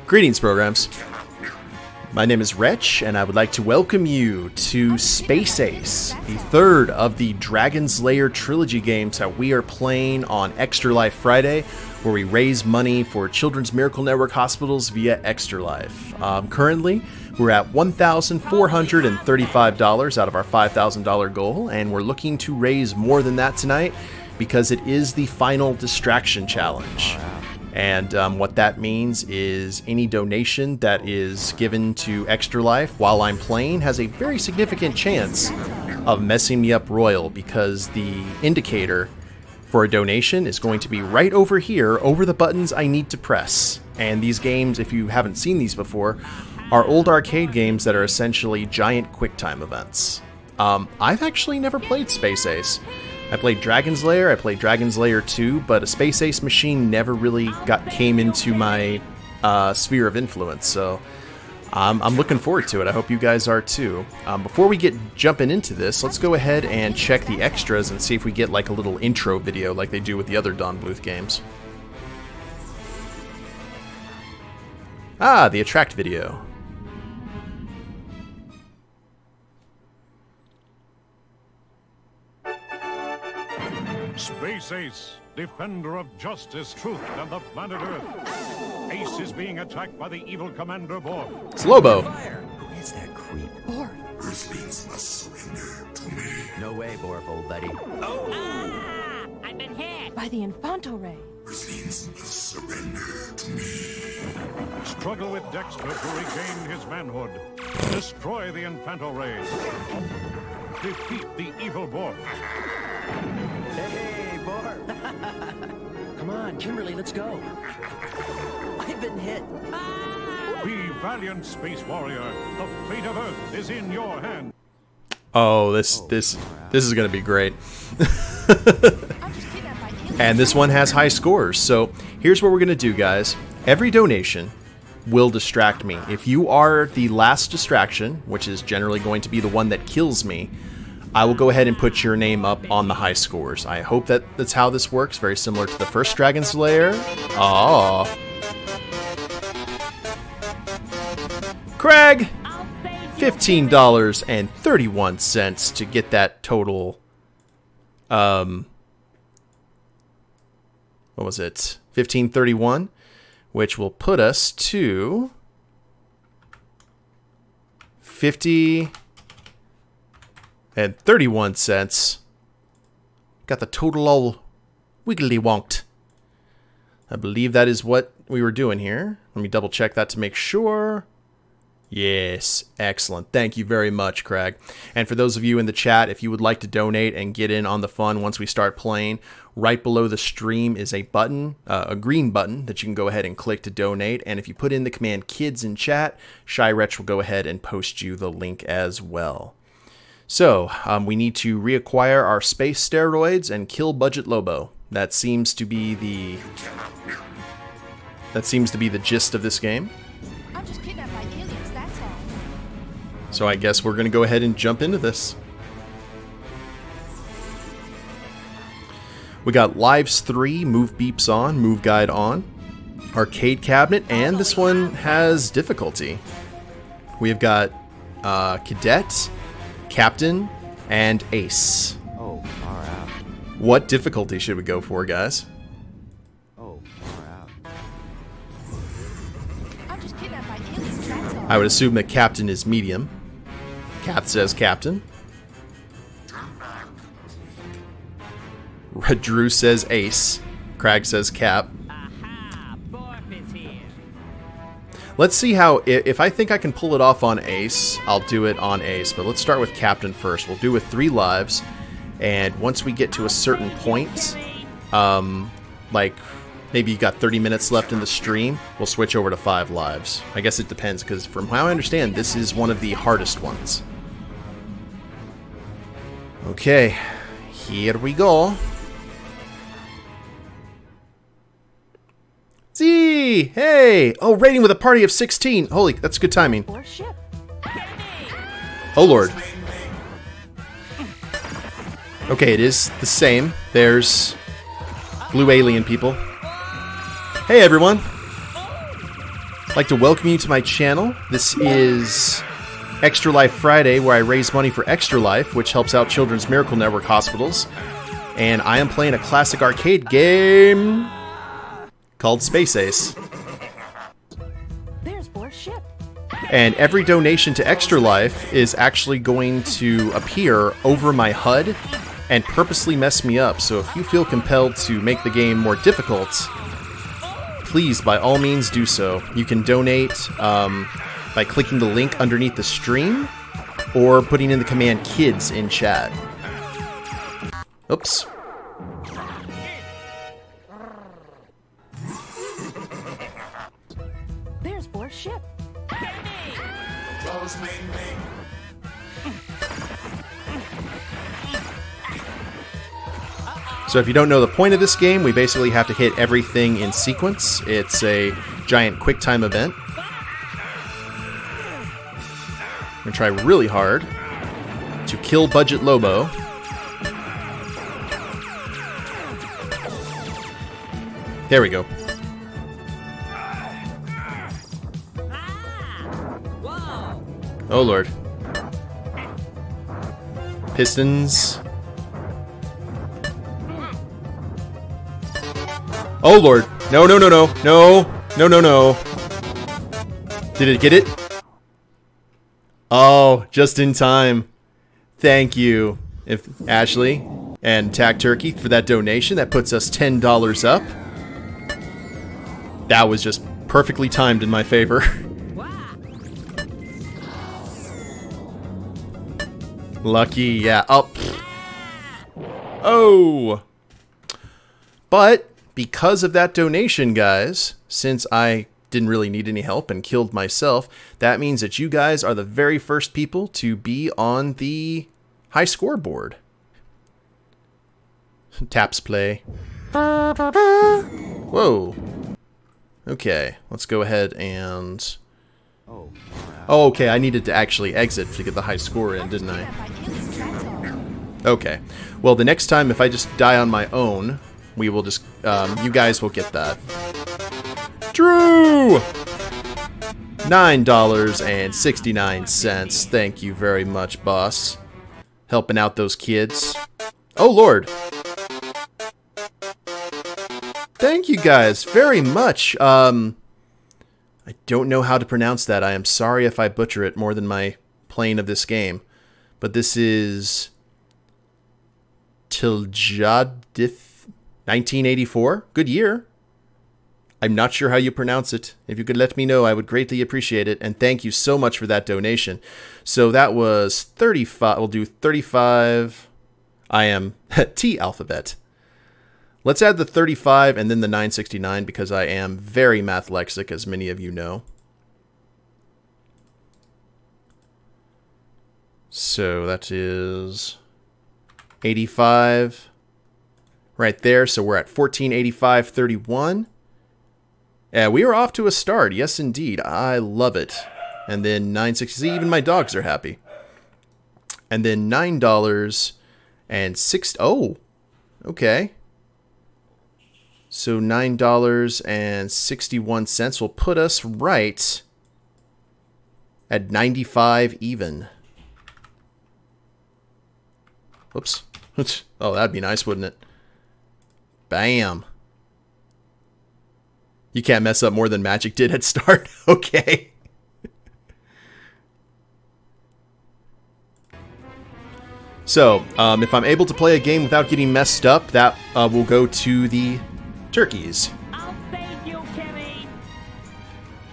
Greetings, programs. My name is Wretch, and I would like to welcome you to Space Ace, the third of the Lair Trilogy games that we are playing on Extra Life Friday, where we raise money for Children's Miracle Network hospitals via Extra Life. Currently, we're at $1,435 out of our $5,000 goal, and we're looking to raise more than that tonight because it is the final distraction challenge. And what that means is any donation that is given to Extra Life while I'm playing has a very significant chance of messing me up royal, because the indicator for a donation is going to be right over here, over the buttons I need to press. And these games, if you haven't seen these before, are old arcade games that are essentially giant QuickTime events. I've actually never played Space Ace. I played Dragon's Lair, I played Dragon's Lair 2, but a Space Ace machine never really came into my sphere of influence, so I'm looking forward to it. I hope you guys are too. Before we get jumping into this, let's go ahead and check the extras and see if we get like a little intro video like they do with the other Don Bluth games. Ah, the Attract video. Space Ace, defender of justice, truth, and the planet Earth. Ace is being attacked by the evil Commander Borg. It's Lobo. Who is that creep? Borg. Earthlings must surrender to me. No way, Borg, old buddy. Oh! Ah, I've been hit! By the Infanto Ray. Earthlings must surrender to me. Struggle with Dexter to regain his manhood. Destroy the Infanto Ray. Defeat the evil Borg. Hey, Borg! Come on, Kimberly, let's go. I've been hit. Be valiant, space warrior. The fate of Earth is in your hand. Oh, this is gonna be great. And this one has high scores. So here's what we're gonna do, guys. Every donation will distract me. If you are the last distraction, which is generally going to be the one that kills me, I will go ahead and put your name up on the high scores. I hope that's how this works. Very similar to the first Dragon's Lair. Aww. Craig! $15.31 to get that total. What was it? $15.31, which will put us to $50.31. Got the total all wiggly wonked. I believe that is what we were doing here. Let me double check that to make sure. Yes, excellent. Thank you very much, Craig. And for those of you in the chat, if you would like to donate and get in on the fun once we start playing, right below the stream is a button, a green button that you can go ahead and click to donate. And if you put in the command kids in chat, Shy Wretch will go ahead and post you the link as well. So, we need to reacquire our space steroids and kill Budget Lobo. That seems to be the gist of this game. I'm just kidnapped by aliens, that's all. So I guess we're going to go ahead and jump into this. We got Lives 3, Move Beeps on, Move Guide on, Arcade Cabinet, and this one has difficulty. We've got Cadet, Captain, and Ace. Oh, far out. What difficulty should we go for, guys? Oh, far out. I'm just kidnapped by aliens, that's all. I would assume that Captain is medium. Cap says Captain. Drew says Ace. Crag says Cap. Aha! Borg is here! Let's see how, if I think I can pull it off on Ace, I'll do it on Ace. But let's start with Captain first. We'll do with 3 lives. And once we get to a certain point, like maybe you got 30 minutes left in the stream, we'll switch over to 5 lives. I guess it depends, because from how I understand, this is one of the hardest ones. Okay, here we go. Z! Hey! Oh, rating with a party of 16. Holy, that's good timing. Or ship. Oh, Lord. Okay, it is the same. There's blue alien people. Hey, everyone. like to welcome you to my channel. This is Extra Life Friday, where I raise money for Extra Life, which helps out Children's Miracle Network hospitals. And I am playing a classic arcade game called Space Ace. There's Bor's ship. And every donation to Extra Life is actually going to appear over my HUD and purposely mess me up. So if you feel compelled to make the game more difficult, please, by all means, do so. You can donate by clicking the link underneath the stream or putting in the command KIDS in chat. Oops. There's Bor's ship. So if you don't know the point of this game, we basically have to hit everything in sequence. It's a giant QuickTime event. I'm gonna try really hard to kill Budget Lobo. There we go. Oh lord. Pistons. Oh lord. No, no, no, no. No. No, no, no. Did it get it? Oh, just in time. Thank you, Ashley and Tack Turkey, for that donation. That puts us $10 up. That was just perfectly timed in my favor. Lucky, yeah. Oh. Oh. But because of that donation, guys, since I didn't really need any help and killed myself, that means that you guys are the very first people to be on the high scoreboard. Taps play. Whoa. Okay, let's go ahead and... Oh, okay, I needed to actually exit to get the high score in, didn't I? Okay. Well, the next time, if I just die on my own, we will just... you guys will get that. Drew! $9.69. Thank you very much, boss. Helping out those kids. Oh, Lord. Thank you guys very much. I don't know how to pronounce that. I am sorry if I butcher it more than my playing of this game. But this is... Tiljadith 1984. Good year. I'm not sure how you pronounce it. If you could let me know, I would greatly appreciate it. And thank you so much for that donation. So that was 35. We'll do 35. I am T alphabet. Let's add the 35 and then the 969 because I am very mathlexic, as many of you know. So that is 85 right there. So we're at 1485.31. Yeah, we are off to a start. Yes, indeed. I love it. And then 960. Even my dogs are happy. And then $9 and 6. Oh, okay. So $9.61 will put us right at 95 even. Whoops. Oh, that'd be nice, wouldn't it? Bam. You can't mess up more than Magic did at start. Okay. So, if I'm able to play a game without getting messed up, that will go to the turkeys. I'll save you, Kitty.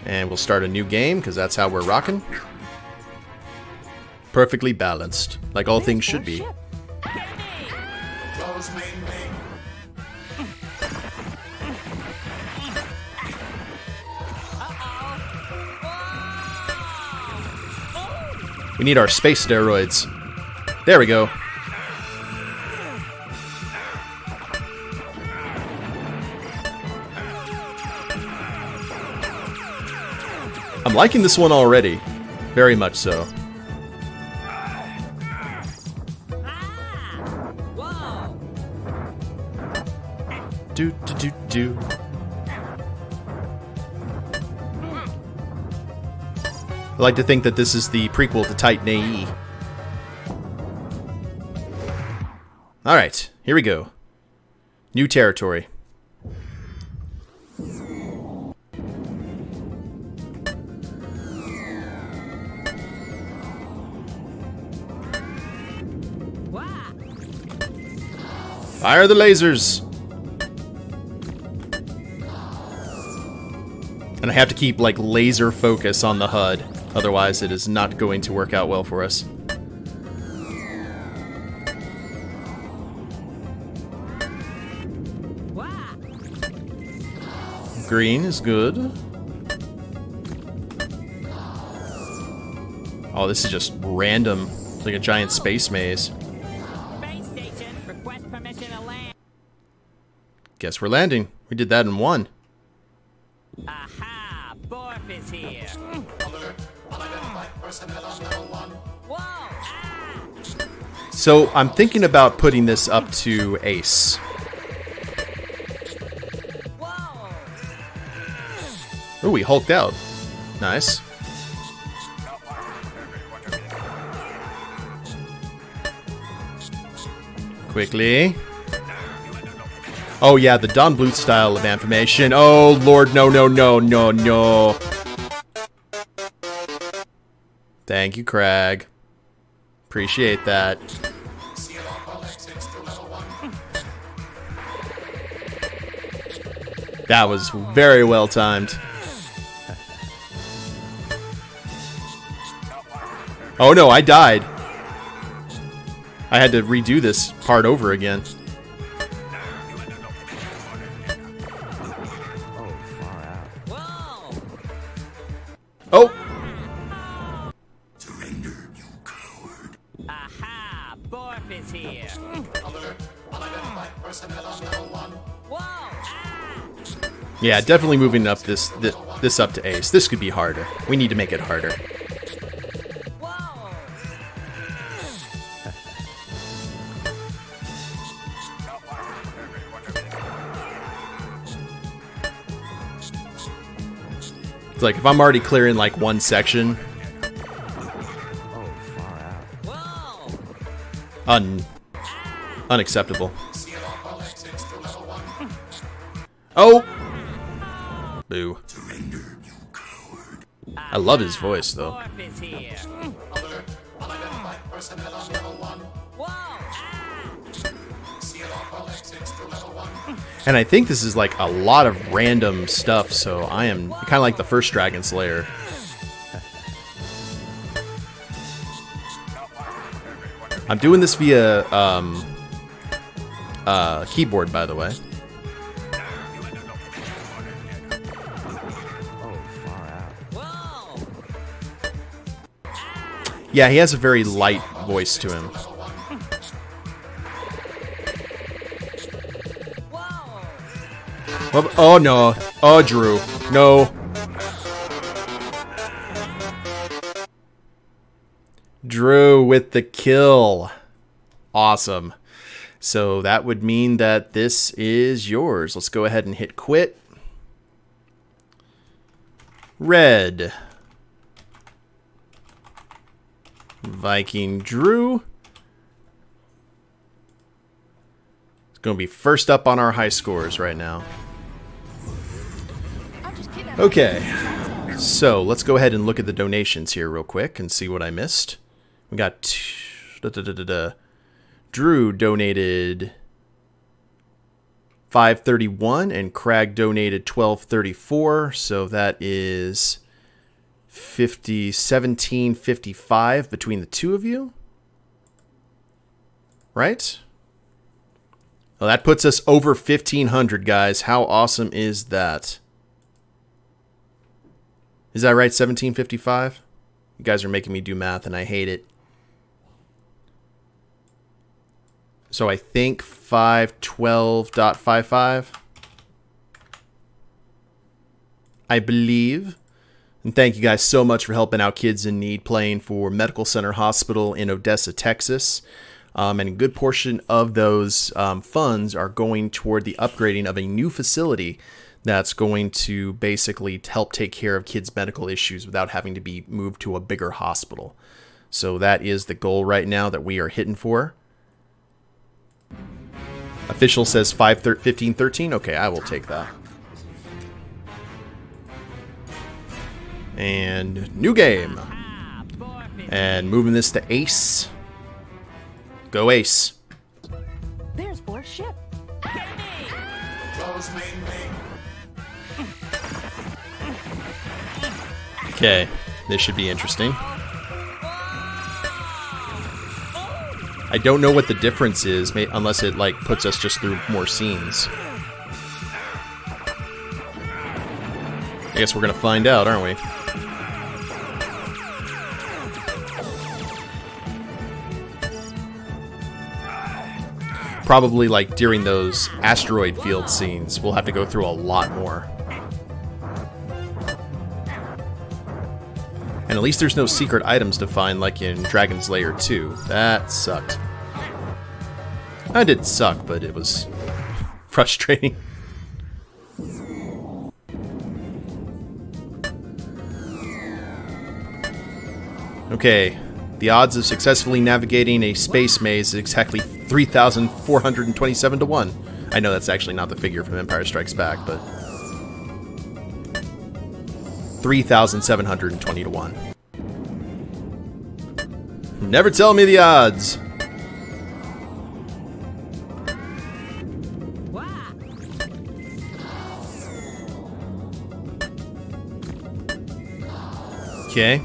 And we'll start a new game, because that's how we're rocking. Perfectly balanced, like all things should be. We need our space steroids. There we go. I'm liking this one already. Very much so. Do do do do. I like to think that this is the prequel to Titan AE. Alright, here we go. New territory. Fire the lasers! And I have to keep, like, laser focus on the HUD. Otherwise, it is not going to work out well for us. Green is good. Oh, this is just random. It's like a giant space maze. Space station, request permission to land. Guess we're landing. We did that in one. Aha! Borf is here. Whoa! Ah! So I'm thinking about putting this up to Ace. Whoa! Oh, we hulked out. Nice. Quickly. Oh yeah, the Don Bluth style of animation. Oh lord, no, no, no, no, no. Thank you, Crag. Appreciate that. That was very well timed. Oh no, I died. I had to redo this part over again. Oh! Surrender, you coward. Aha! Borf is here. Whoa! Ah! Yeah, definitely moving up this up to Ace. This could be harder. We need to make it harder. Whoa! It's like if I'm already clearing like one section. Whoa! Unacceptable. Oh! Boo. Surrender, you coward. I love his voice though. Borf is here. Whoa! Ah! And I think this is like a lot of random stuff, so I am kind of like the first Dragon Slayer. I'm doing this via keyboard, by the way. Whoa! Yeah, he has a very light voice to him. Whoa! Oh no. Oh, Drew. No. Drew with the kill. Awesome. So that would mean that this is yours. Let's go ahead and hit quit. Red. Viking Drew. It's going to be first up on our high scores right now. Okay. So let's go ahead and look at the donations here real quick and see what I missed. We got Drew donated $5.31 and Crag donated $12.34, so that is $17.55 between the two of you, right? Well, that puts us over 1,500, guys. How awesome is that? Is that right? 17.55? You guys are making me do math, and I hate it. So I think 512.55. I believe. And thank you guys so much for helping out kids in need playing for Medical Center Hospital in Odessa, Texas. And a good portion of those funds are going toward the upgrading of a new facility that's going to basically help take care of kids' medical issues without having to be moved to a bigger hospital. So that is the goal right now that we are hitting for. Official says 15-13. Okay, I will take that. And new game. And moving this to Ace. Go Ace. There's Bor's ship. Okay, this should be interesting. I don't know what the difference is, unless it like puts us just through more scenes. I guess we're gonna find out, aren't we? Probably like during those asteroid field scenes, we'll have to go through a lot more. And at least there's no secret items to find like in Dragon's Lair 2. That sucked. It didn't suck, but it was frustrating. Okay, the odds of successfully navigating a space maze is exactly 3,427 to 1. I know that's actually not the figure from Empire Strikes Back, but 3,720 to 1. Never tell me the odds. Okay.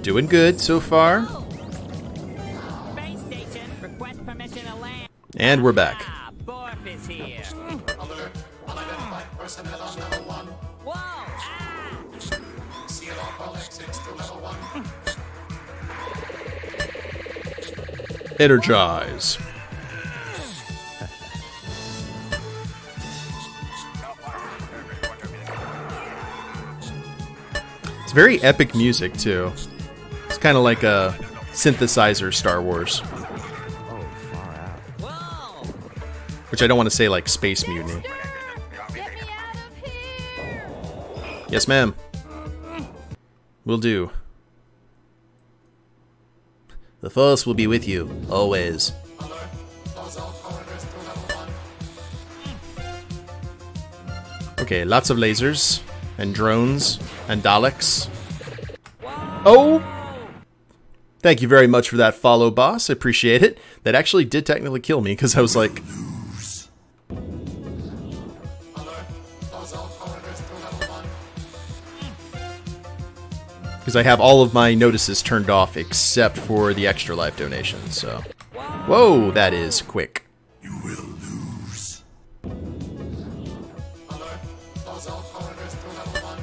Doing good so far. Base station, request permission to land. And we're back. Ah, Borf is here. Alert. Unidentified personnel on level 1. Whoa! Ah! Seal off all exits to level 1. Energize. It's very epic music, too. It's kind of like a synthesizer Star Wars. Whoa! Which I don't want to say like Space Mutiny. Get me out of here! Yes, ma'am. Will do. The Force will be with you, always. Alert. Close all corridors to level 1. Okay, lots of lasers, and drones, and Daleks. Oh! Thank you very much for that follow, boss. I appreciate it. That actually did technically kill me, because I was like... Alert. Close all corridors to level 1. Because I have all of my notices turned off except for the extra life donation, so... Whoa, that is quick. You will lose. Alert. Close all corridors to level 1.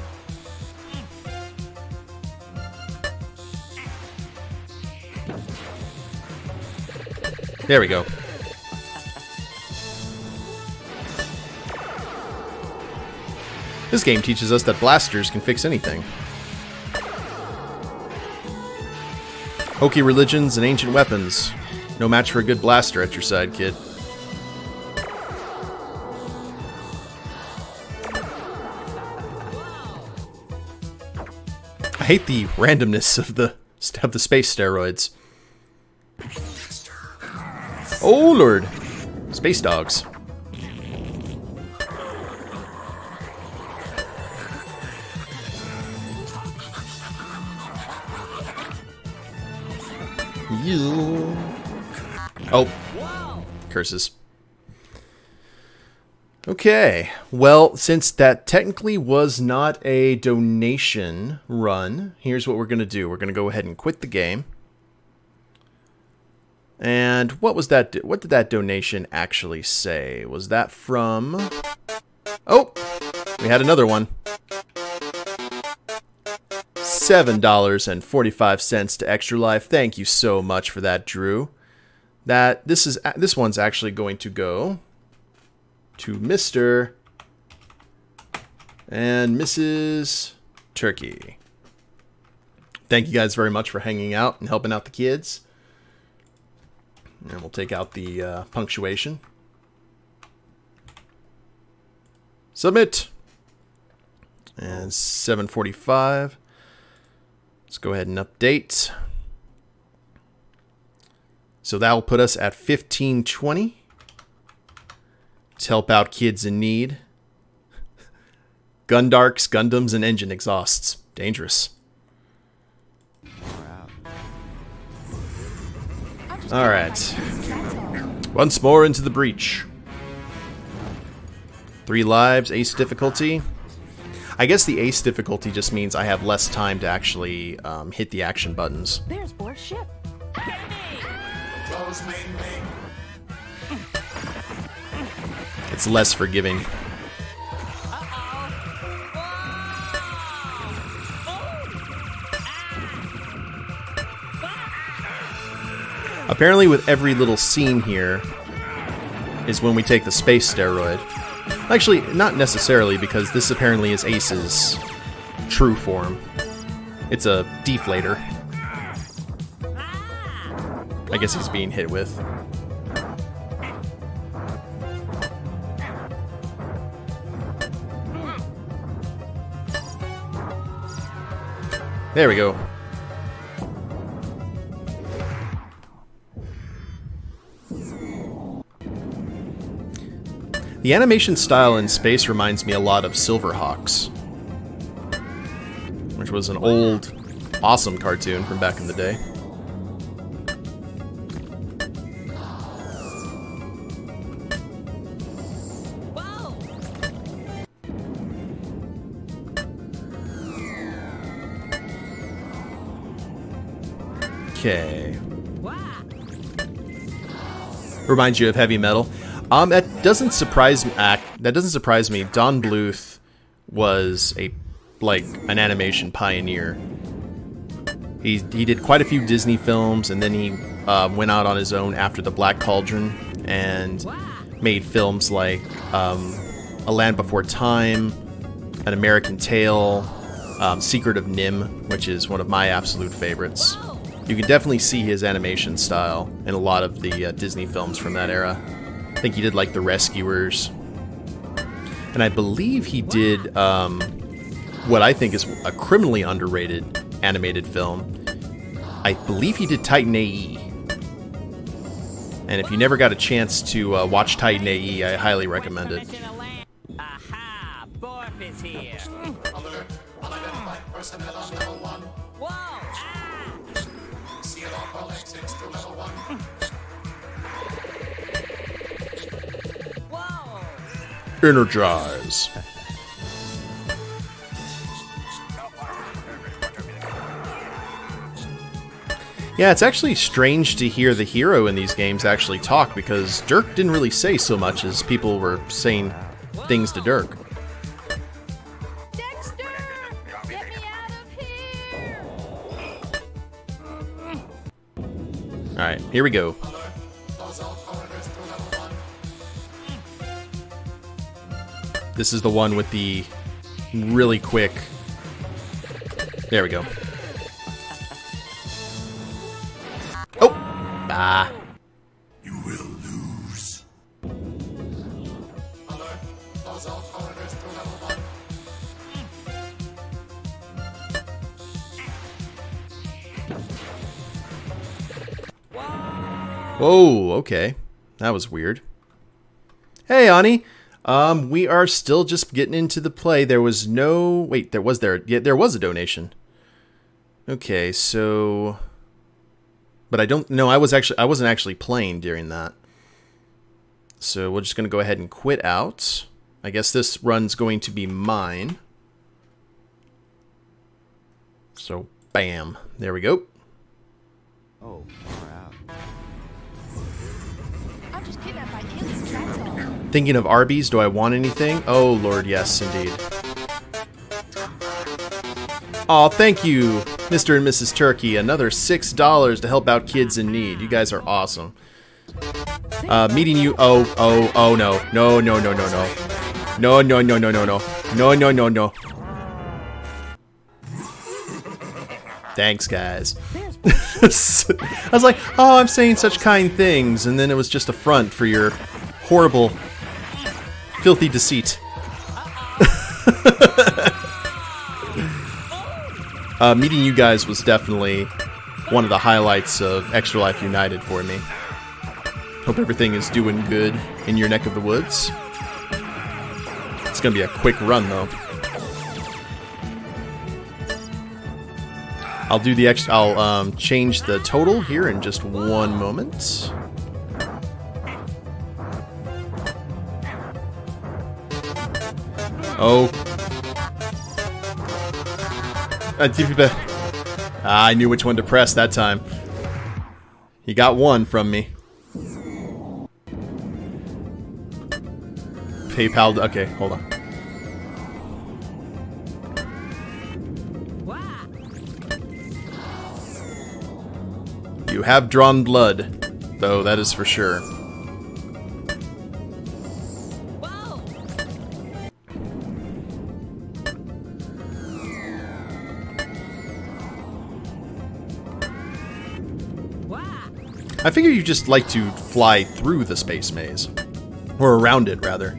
There we go. This game teaches us that blasters can fix anything. Hokey religions and ancient weapons. No match for a good blaster at your side, kid. I hate the randomness of the space steroids. Oh lord! Space dogs. You. Oh. Curses. Okay. Well, since that technically was not a donation run, here's what we're going to do. We're going to go ahead and quit the game. And what was that? What did that donation actually say? Was that from... Oh! We had another one. $7.45 to Extra Life. Thank you so much for that, Drew. This one's actually going to go to Mr. and Mrs. Turkey. Thank you guys very much for hanging out and helping out the kids. And we'll take out the punctuation. Submit. And 7:45. Let's go ahead and update. So that will put us at 1520 to help out kids in need. Gundarks, Gundams, and engine exhausts. Dangerous. Alright. Once more into the breach. 3 lives, ace difficulty. I guess the ace difficulty just means I have less time to actually hit the action buttons. There's Bor's ship. It's less forgiving. Apparently with every little scene here is when we take the space steroid. Actually, not necessarily, because this apparently is Ace's true form. It's a deflator. I guess he's being hit with. There we go. The animation style in space reminds me a lot of Silverhawks, which was an old, awesome cartoon from back in the day. Okay. Reminds you of Heavy Metal. That doesn't surprise me. That doesn't surprise me. Don Bluth was an animation pioneer. He did quite a few Disney films, and then he went out on his own after The Black Cauldron and made films like A Land Before Time, An American Tale, Secret of Nim, which is one of my absolute favorites. You can definitely see his animation style in a lot of the Disney films from that era. I think he did like The Rescuers. And I believe he did what I think is a criminally underrated animated film. I believe he did Titan AE. And if you never got a chance to watch Titan AE, I highly recommend it. Aha! Borf is here! Alert. Unidentified personnel on level 1. Whoa! Ah! Seal off all exits to level 1. Whoa! Energize. Yeah, it's actually strange to hear the hero in these games actually talk, because Dirk didn't really say so much as people were saying things to Dirk. Dexter! Get me out of here! Alright, here we go. This is the one with the really quick... There we go. Oh! Ah. You will lose. Alert. Close all corridors to level 1. Whoa, okay. That was weird. Hey, Ani. We are still just getting into the play. There was no... Wait, there was a donation. Okay, so... But I don't... No, I wasn't actually playing during that. So we're just going to go ahead and quit out. I guess this run's going to be mine. So, bam. There we go. Oh, far out. I'm just kidnapped by aliens, that's all. Thinking of Arby's, do I want anything? Oh, Lord, yes, indeed. Aw, thank you, Mr. and Mrs. Turkey. Another $6 to help out kids in need. You guys are awesome. Meeting you... Oh, no. No. No. Thanks, guys. I was like, oh, I'm saying such kind things, and then it was just a front for your horrible, filthy deceit. Meeting you guys was definitely one of the highlights of Extra Life United for me. Hope everything is doing good in your neck of the woods. It's gonna be a quick run though. I'll do the extra. I'll change the total here in just one moment. Oh. I knew which one to press that time. He got one from me. PayPal. Okay, hold on. You have drawn blood, though, that is for sure. I figure you just like to fly through the space maze. Or around it, rather.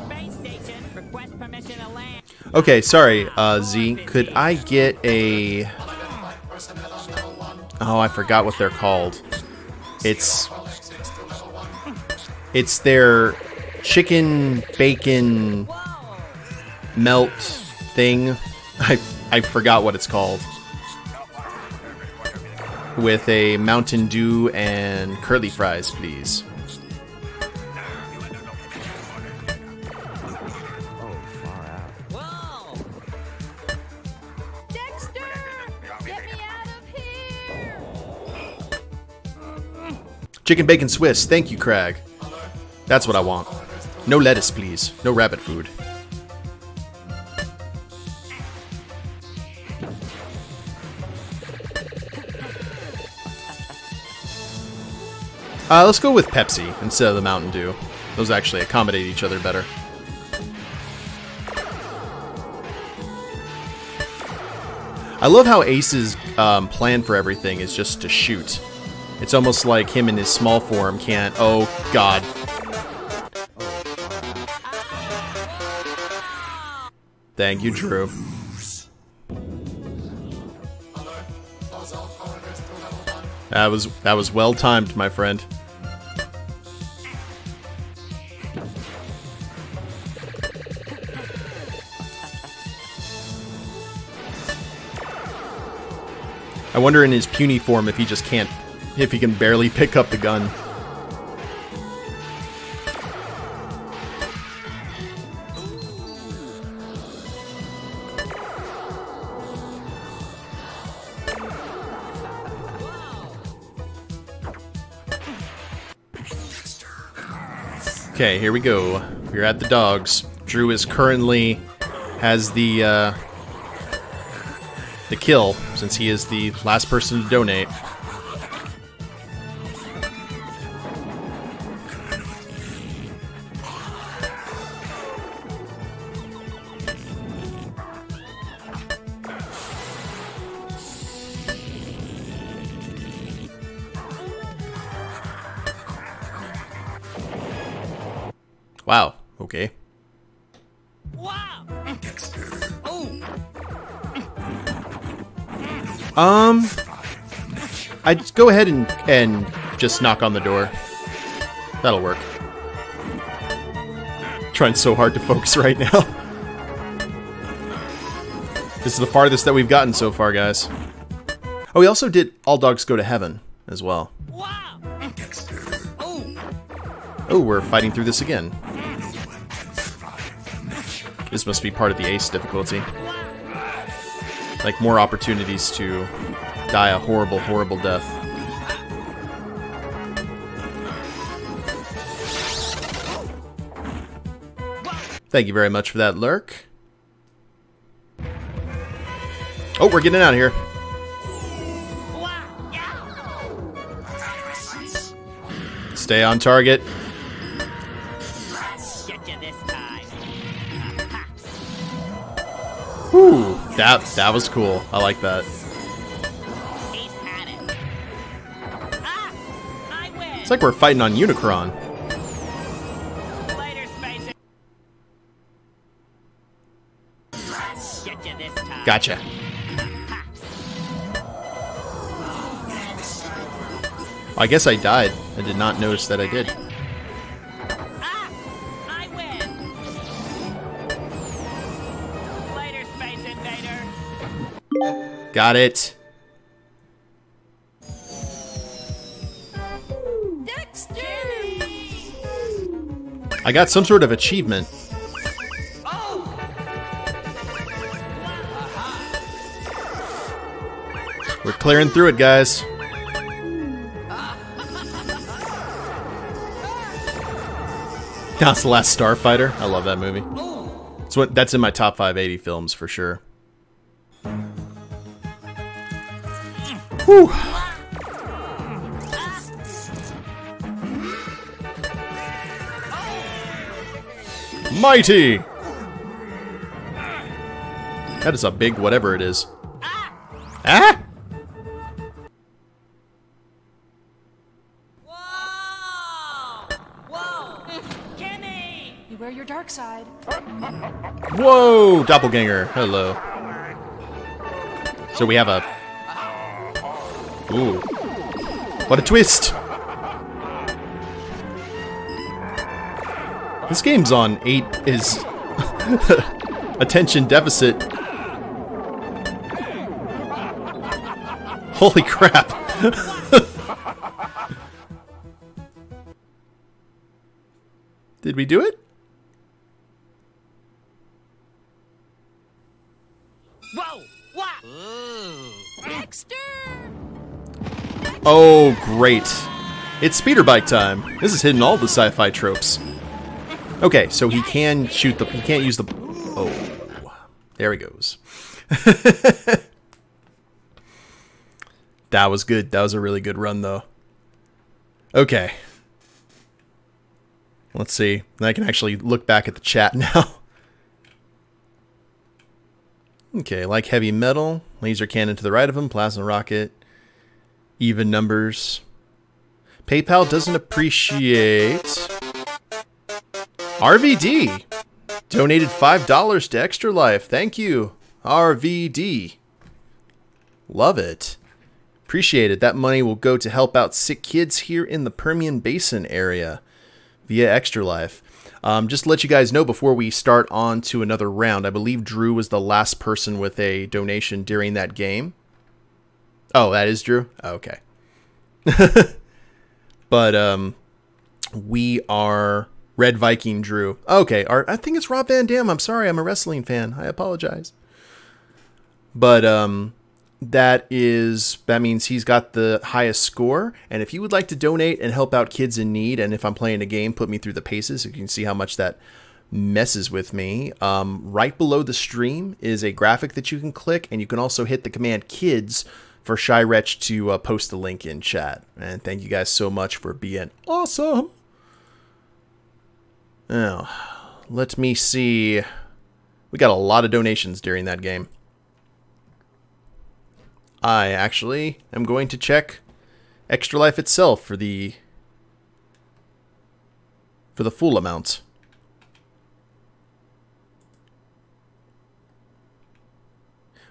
Space station, request permission to land. Okay, sorry, Z. Could I get a... Oh, I forgot what they're called. It's their chicken bacon melt thing. I forgot what it's called. With a Mountain Dew and curly fries, please. Dexter! Get me out of here! Chicken bacon Swiss, thank you, Crag. That's what I want. No lettuce, please. No rabbit food. Let's go with Pepsi instead of the Mountain Dew. Those actually accommodate each other better. I love how Ace's plan for everything is just to shoot. It's almost like him in his small form can't... Oh, God. Thank you, Drew. That was well timed, my friend. I wonder in his puny form if he just can't, if he can barely pick up the gun. Okay, here we go. We're at the dogs. Drew is currently has the kill, since he is the last person to donate. Wow, okay. Wow! I'd go ahead and just knock on the door. That'll work. Trying so hard to focus right now. This is the farthest that we've gotten so far, guys. Oh, we also did All Dogs Go to Heaven as well. Wow! Oh, we're fighting through this again. This must be part of the Ace difficulty. Like, more opportunities to die a horrible, horrible death. Thank you very much for that, Lurk. Oh, we're getting out of here. Stay on target. Get you this time. Ooh, that was cool. I like that. He's had it. Ah! I win! It's like we're fighting on Unicron. Later, Spacer. Get you this time. Gotcha. I guess I died. I did not notice that I did. Ah! I win. Later, Space Invader. Got it. Dexter! I got some sort of achievement. We're clearing through it, guys. That's the Last Starfighter. I love that movie. That's in my top 580 films for sure. Whew. Mighty! That is a big whatever it is. Ah! Beware your dark side. Whoa! Doppelganger. Hello. So we have a... Ooh. What a twist! This game's on 8 is... attention deficit. Holy crap. Did we do it? Whoa! What? Dexter! Oh, great. It's speeder bike time. This is hitting all the sci-fi tropes. Okay, so he can shoot the... He can't use the... Oh. There he goes. That was good. That was a really good run, though. Okay. Let's see. I can actually look back at the chat now. Okay, like heavy metal. Laser cannon to the right of him. Plasma rocket. Even numbers. PayPal doesn't appreciate... RVD donated $5 to Extra Life. Thank you, RVD. Love it. Appreciate it. That money will go to help out sick kids here in the Permian Basin area via Extra Life. Just to let you guys know before we start on to another round, I believe Drew was the last person with a donation during that game. Oh, that is Drew? Okay. But we are... Red Viking Drew. Okay, I think it's Rob Van Dam. I'm sorry, I'm a wrestling fan. I apologize. But that means he's got the highest score. And if you would like to donate and help out kids in need, and if I'm playing a game, put me through the paces. You can see how much that messes with me. Right below the stream is a graphic that you can click, and you can also hit the command kids for Shy Wretch to post the link in chat. And thank you guys so much for being awesome. Now, let me see. We got a lot of donations during that game. I actually am going to check Extra Life itself for the full amount.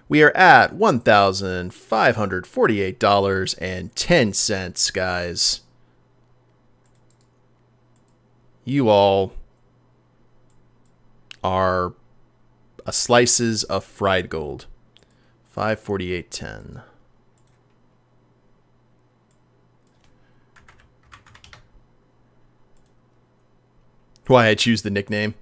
We are at $1,548.10, guys. You all are slices of fried gold. 548.10. Why I choose the nickname.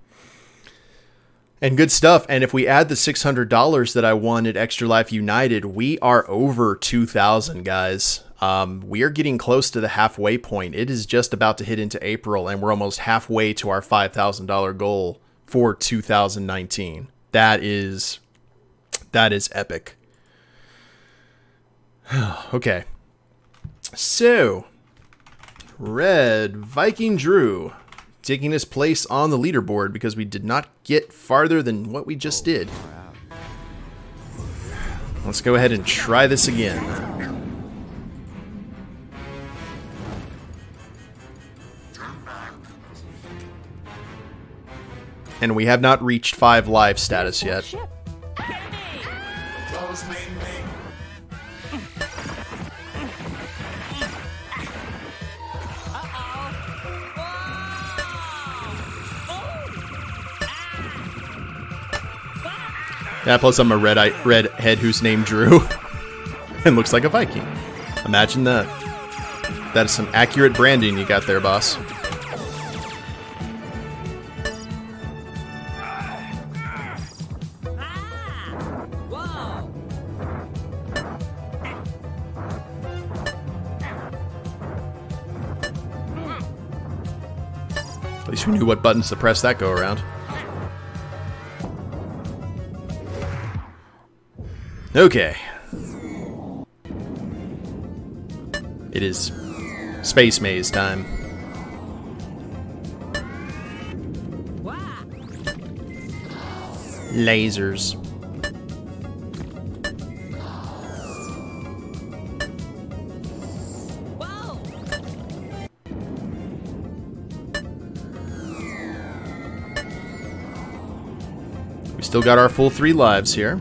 And good stuff. And if we add the $600 that I won at Extra Life United, we are over 2,000, guys. We are getting close to the halfway point. It is just about to hit into April, and we're almost halfway to our $5,000 goal for 2019. That is epic. Okay. So, Red Viking Drew taking his place on the leaderboard because we did not get farther than what we just did. Let's go ahead and try this again. And we have not reached 5 live status yet. Ship. Yeah, plus I'm a redhead who's named Drew. And looks like a Viking. Imagine that. That is some accurate branding you got there, boss. At least we knew what buttons to press that go around. Okay. It is Space Maze time. Lasers. We still got our full 3 lives here.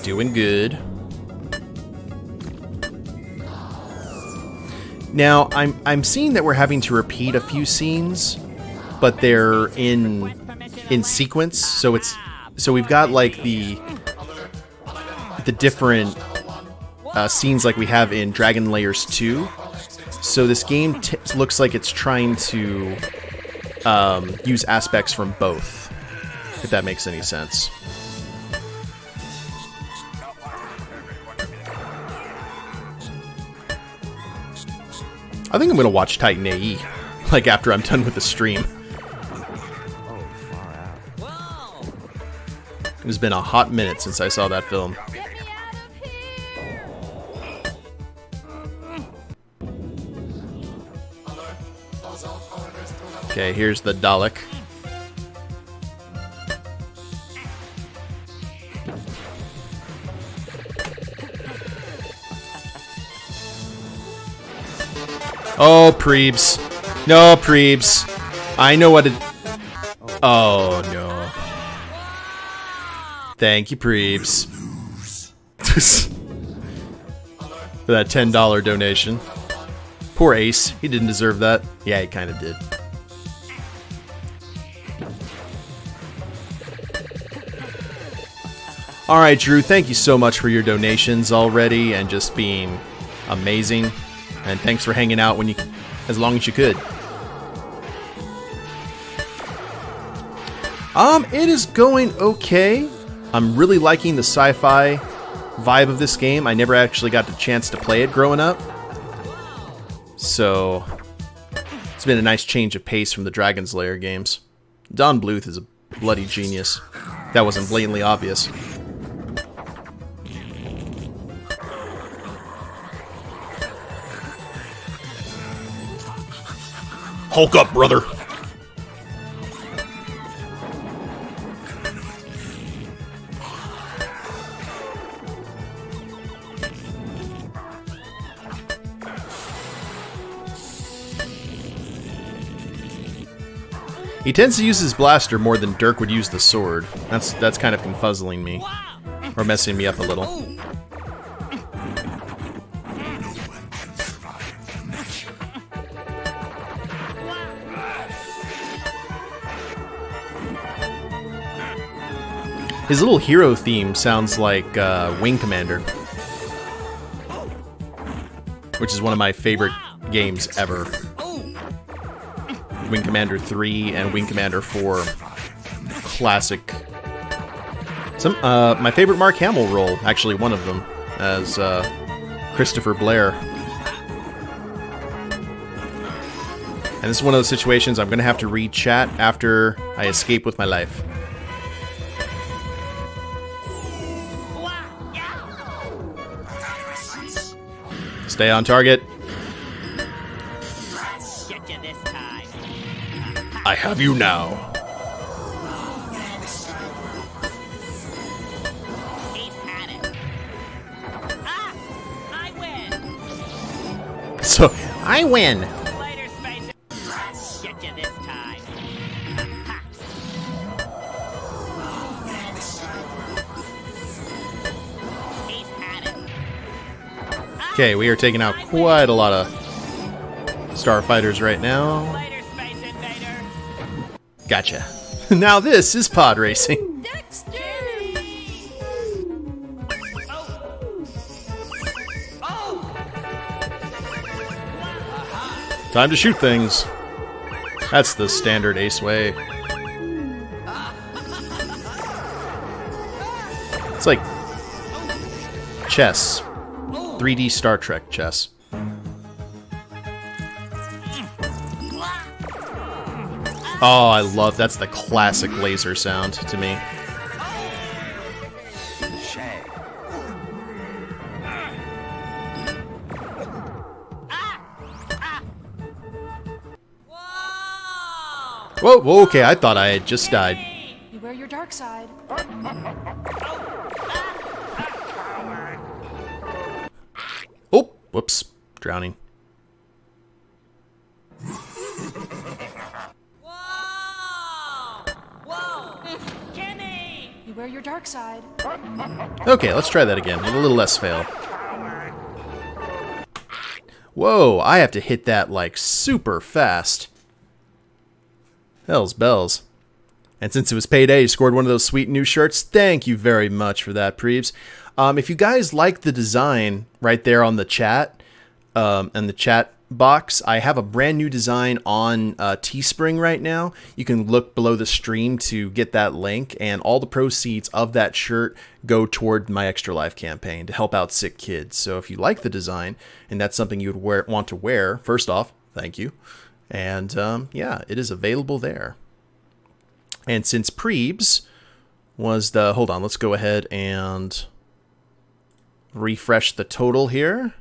Doing good. Now, I'm seeing that we're having to repeat a few scenes, but they're in sequence, so we've got like the different scenes like we have in Dragon Layers 2. So this game looks like it's trying to use aspects from both, if that makes any sense. I think I'm gonna watch Titan AE, like after I'm done with the stream. It's been a hot minute since I saw that film. Get me out of here. Okay, here's the Dalek. Oh, Prebes. No, Prebes. I know what it... Oh, no. Thank you, Prebes. For that $10 donation. Poor Ace. He didn't deserve that. Yeah, he kind of did. Alright, Drew, thank you so much for your donations already and just being amazing. And thanks for hanging out when as long as you could. It is going okay. I'm really liking the sci-fi vibe of this game. I never actually got the chance to play it growing up. So, it's been a nice change of pace from the Dragon's Lair games. Don Bluth is a bloody genius. That wasn't blatantly obvious. Hulk up, brother! He tends to use his blaster more than Dirk would use the sword. That's kind of confuzzling me. Or messing me up a little. His little hero theme sounds like Wing Commander, which is one of my favorite games ever. Wing Commander 3 and Wing Commander 4, classic. My favorite Mark Hamill role, actually one of them, as Christopher Blair. And this is one of those situations I'm going to have to read chat after I escape with my life. Stay on target. Get you this time. I have you now. He's had it. Ah! I win. So, I win. Later, Spacer. Get you this time. Okay, we are taking out quite a lot of starfighters right now. Later, Space Invader. Gotcha. Now this is pod racing. Dexter! Time to shoot things. That's the standard Ace way. It's like chess. 3D Star Trek chess. Oh, I love that's the classic laser sound to me. Whoa, whoa, okay, I thought I had just died. You wear your dark side. Oh, whoops, drowning. Kenny! You wear your dark side. Okay, let's try that again with a little less fail. Whoa, I have to hit that like super fast. Hell's bells. And since it was payday, you scored one of those sweet new shirts. Thank you very much for that, Preebs. If you guys like the design right there on the chat, and the chat box, I have a brand new design on Teespring right now. You can look below the stream to get that link, and all the proceeds of that shirt go toward my Extra Life campaign to help out sick kids. So if you like the design and that's something you would want to wear, first off, thank you. And yeah, it is available there. And since Preebs was the... Hold on, let's go ahead and refresh the total here.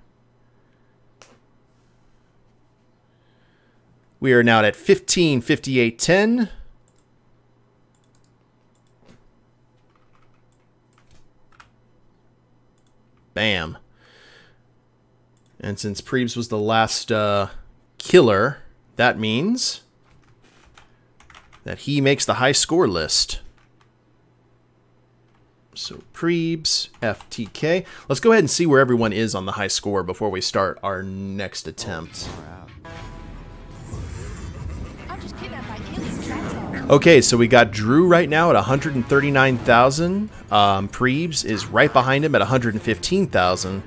We are now at 1558.10. Bam. And since Preebs was the last killer, that means that he makes the high score list. So Preebs, FTK. Let's go ahead and see where everyone is on the high score before we start our next attempt. I'm just kidnapped by aliens, that's all. Okay, so we got Drew right now at 139,000. Preebs is right behind him at 115,000.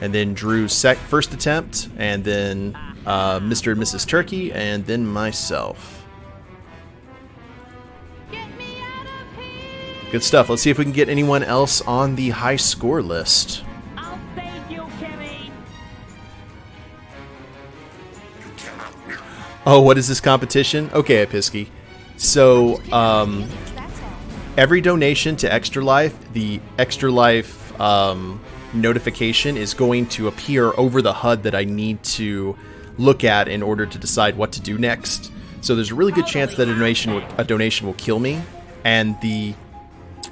And then Drew's first attempt, and then Mr. and Mrs. Turkey, and then myself. Get me out of here! Good stuff. Let's see if we can get anyone else on the high score list. I'll save you, Kenny! Oh, what is this competition? Okay, Episky. So, That's all. every donation to Extra Life, the Extra Life notification is going to appear over the HUD that I need to look at in order to decide what to do next. So there's a really good chance that a donation will kill me. And the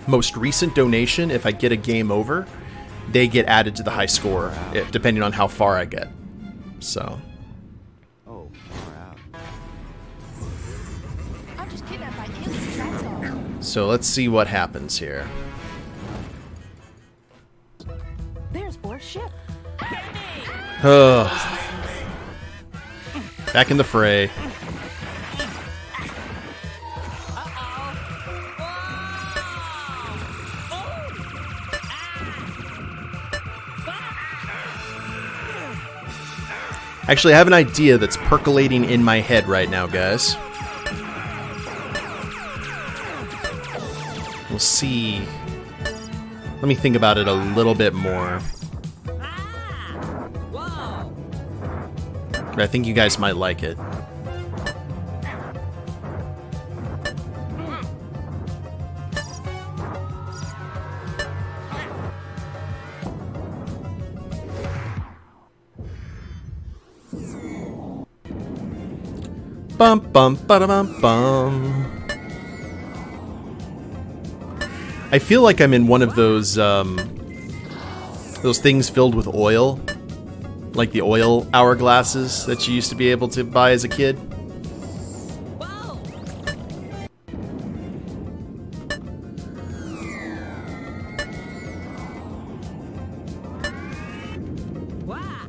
most recent donation, if I get a game over, they get added to the high score, depending on how far I get. So... I'm just kidnapped by aliens, that's all. So let's see what happens here. There's Borg's ship. Back in the fray. Actually, I have an idea that's percolating in my head right now, guys. We'll see. Let me think about it a little bit more. But I think you guys might like it. Bum bum ba bum bum. I feel like I'm in one of those things filled with oil, like the oil hourglasses that you used to be able to buy as a kid. Whoa! Wow!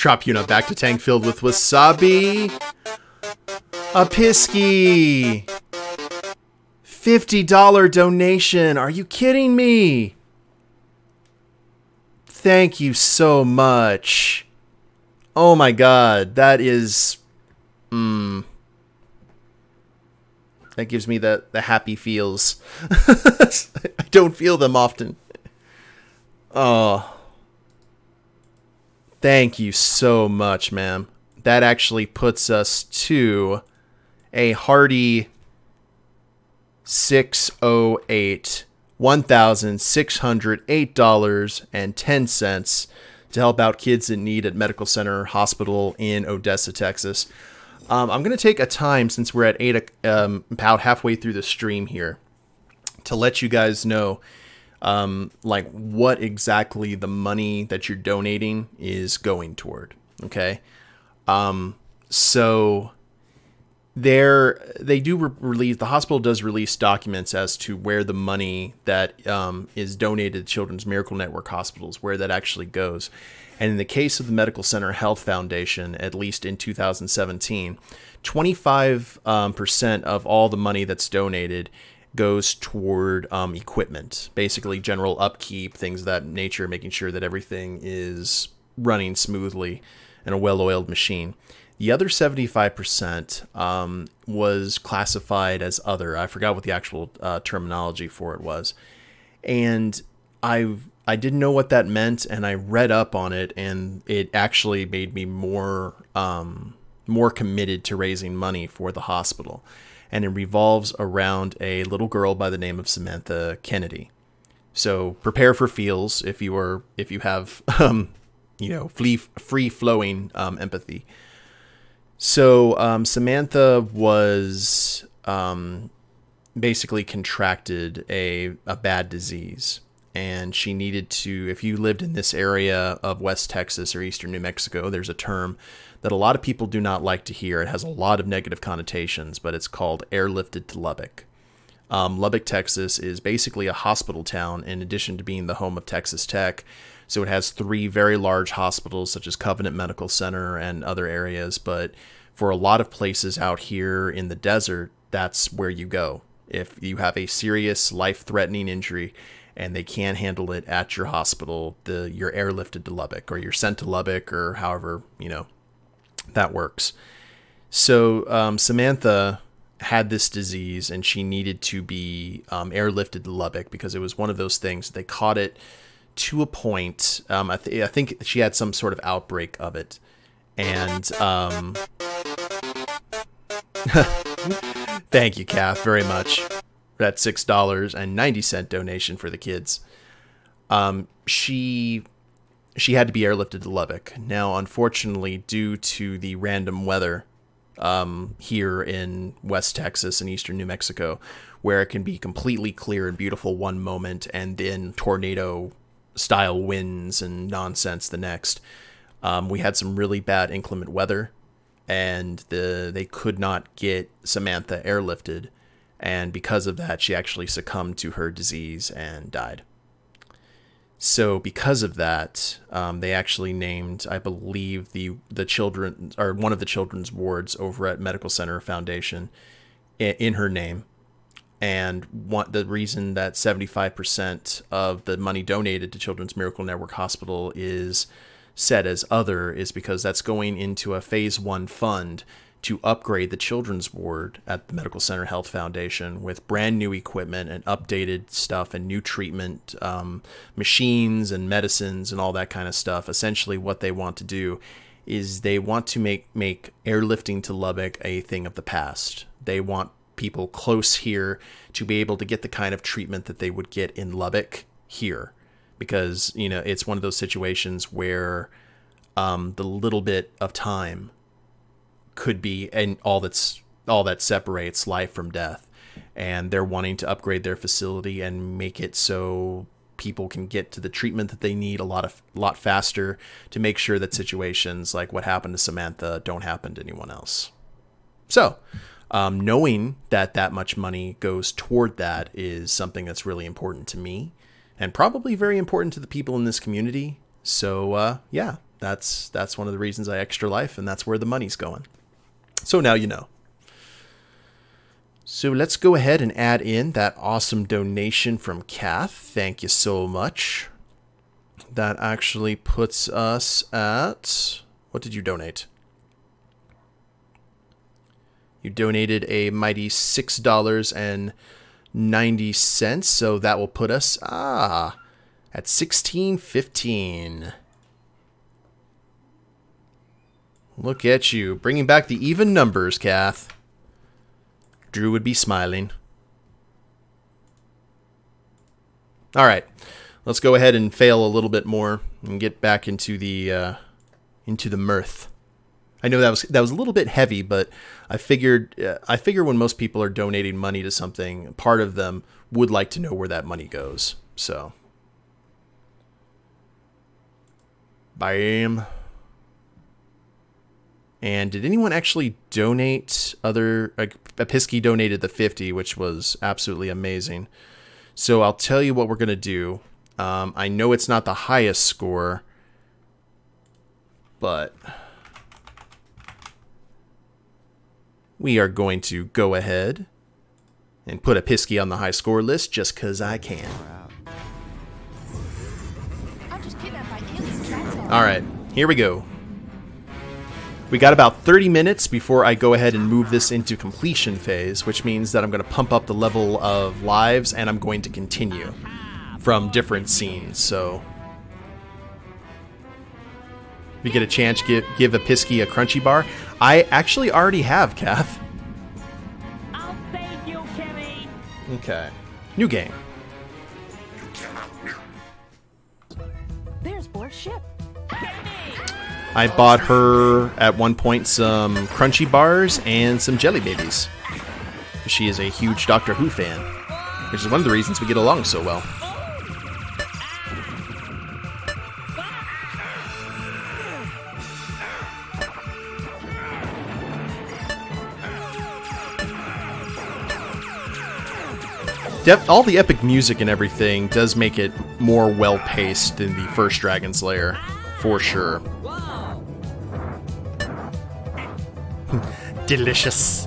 Drop Yuna back to tank filled with wasabi. A pisky. $50 donation. Are you kidding me? Thank you so much. Oh my god, that is... that gives me the happy feels. I don't feel them often. Oh. Thank you so much, ma'am. That actually puts us to a hearty 608, $1,608.10 to help out kids in need at Medical Center Hospital in Odessa, Texas. I'm going to take a time, since we're at about halfway through the stream here, to let you guys know like what exactly the money that you're donating is going toward. Okay. So they do release, the hospital does release documents as to where the money that is donated to Children's Miracle Network hospitals, where that actually goes. And in the case of the Medical Center Health Foundation, at least in 2017, 25% of all the money that's donated goes toward equipment, basically general upkeep, things of that nature, making sure that everything is running smoothly in a well-oiled machine. The other 75% was classified as other. I forgot what the actual terminology for it was. And I didn't know what that meant, and I read up on it, and it actually made me more committed to raising money for the hospital. And it revolves around a little girl by the name of Samantha Kennedy. So prepare for feels if you have free flowing empathy. So Samantha was basically contracted a bad disease, and she needed to, if you lived in this area of West Texas or Eastern New Mexico, there's a term that a lot of people do not like to hear. It has a lot of negative connotations, but it's called airlifted to Lubbock. Lubbock, Texas is basically a hospital town in addition to being the home of Texas Tech. So it has 3 very large hospitals such as Covenant Medical Center and other areas. But for a lot of places out here in the desert, that's where you go. If you have a serious life-threatening injury and they can't handle it at your hospital, you're airlifted to Lubbock, or you're sent to Lubbock, or however, that works. So Samantha had this disease, and she needed to be airlifted to Lubbock because it was one of those things. They caught it to a point. I think she had some sort of outbreak of it, and thank you, Kath, very much. That $6.90 donation for the kids. She had to be airlifted to Lubbock. Now, unfortunately, due to the random weather here in West Texas and Eastern New Mexico, where it can be completely clear and beautiful one moment and then tornado-style winds and nonsense the next, we had some really bad inclement weather, and they could not get Samantha airlifted. And because of that, she actually succumbed to her disease and died. So because of that, they actually named, I believe, the children, or one of the children's wards over at Medical Center Foundation in her name. And the reason that 75% of the money donated to Children's Miracle Network Hospital is set as other is because that's going into a Phase 1 fund to upgrade the children's ward at the Medical Center Health Foundation with brand new equipment and updated stuff and new treatment machines and medicines and all that kind of stuff. Essentially what they want to do is they want to make airlifting to Lubbock a thing of the past. They want people close here to be able to get the kind of treatment that they would get in Lubbock here, because it's one of those situations where the little bit of time could be and all that separates life from death, and they're wanting to upgrade their facility and make it so people can get to the treatment that they need a lot faster, to make sure that situations like what happened to Samantha don't happen to anyone else. So knowing that much money goes toward that is something that's really important to me, and probably very important to the people in this community. So yeah, that's one of the reasons I extra life, and that's where the money's going. So now you know. So let's go ahead and add in that awesome donation from Kath. Thank you so much. That actually puts us at... What did you donate? You donated a mighty $6.90, so that will put us at $16.15. Look at you, bringing back the even numbers, Kath. Drew would be smiling. All right, let's go ahead and fail a little bit more and get back into the mirth. I know that was a little bit heavy, but I figure when most people are donating money to something, part of them would like to know where that money goes. So, bam. And did anyone actually donate other... Episky donated the 50, which was absolutely amazing. So I'll tell you what we're going to do. I know it's not the highest score, but we are going to go ahead and put Episky on the high score list just because I can. All right, here we go. We got about 30 minutes before I go ahead and move this into completion phase, which means that I'm going to pump up the level of lives and I'm going to continue from different scenes. So we get a chance to give Episky a crunchy bar. I actually already have, Kath. I'll save you, Kimmy. Okay. New game. There's Borg's ship. I bought her at one point some crunchy bars and some jelly babies. She is a huge Doctor Who fan, which is one of the reasons we get along so well. All the epic music and everything does make it more well-paced than the first Dragon's Lair, for sure. Delicious.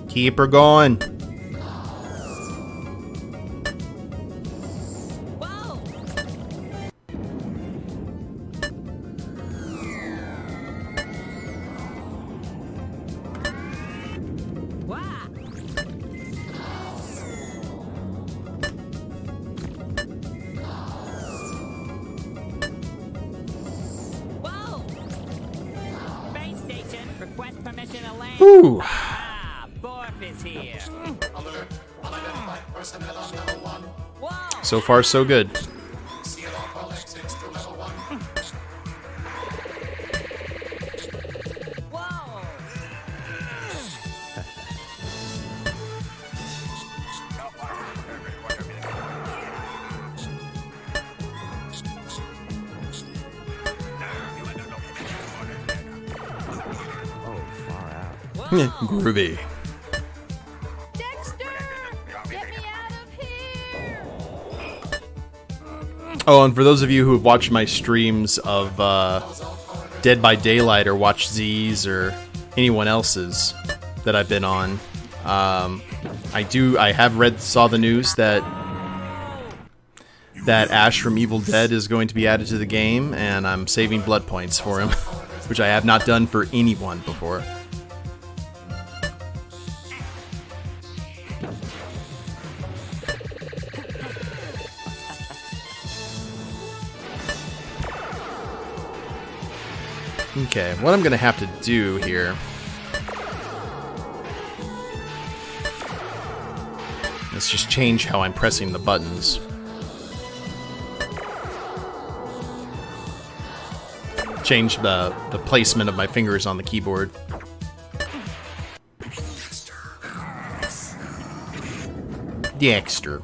Keep her going. Ooh. Is here. So far, so good. Groovy. Oh, and for those of you who have watched my streams of Dead by Daylight or watched Z's or anyone else's that I've been on, I have saw the news that Ash from Evil Dead is going to be added to the game, and I'm saving blood points for him, which I have not done for anyone before. Okay, what I'm going to have to do here is just change how I'm pressing the buttons. Change the placement of my fingers on the keyboard. Dexter.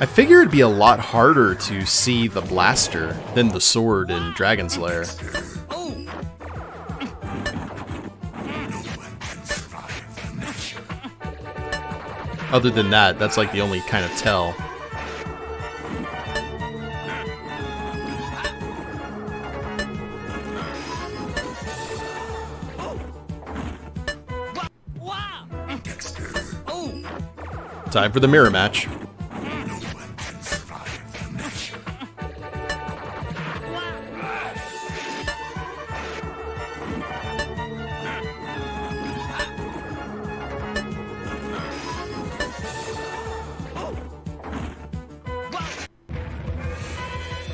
I figure it'd be a lot harder to see the blaster than the sword in Dragon's Lair. Other than that, that's like the only kind of tell. Time for the mirror match.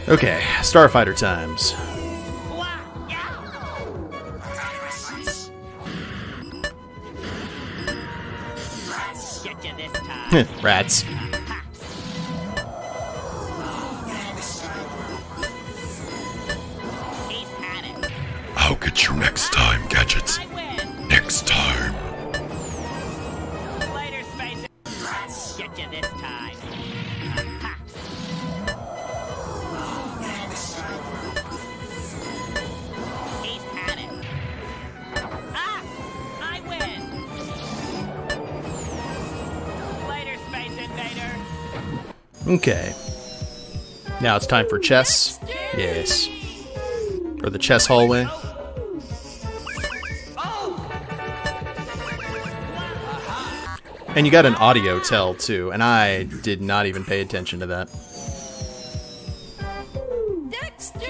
Okay, Starfighter times. Get you this time. Rats. He's had it. I'll get you next time, Gadgets. I win. Next time. Later, Spacer. Get you this time. Ha. He's had it. Ah! I win. Later, Space Invader. Okay. Now it's time for chess. Yes. Or the chess hallway. And you got an audio tell too, and I did not even pay attention to that. Dexter!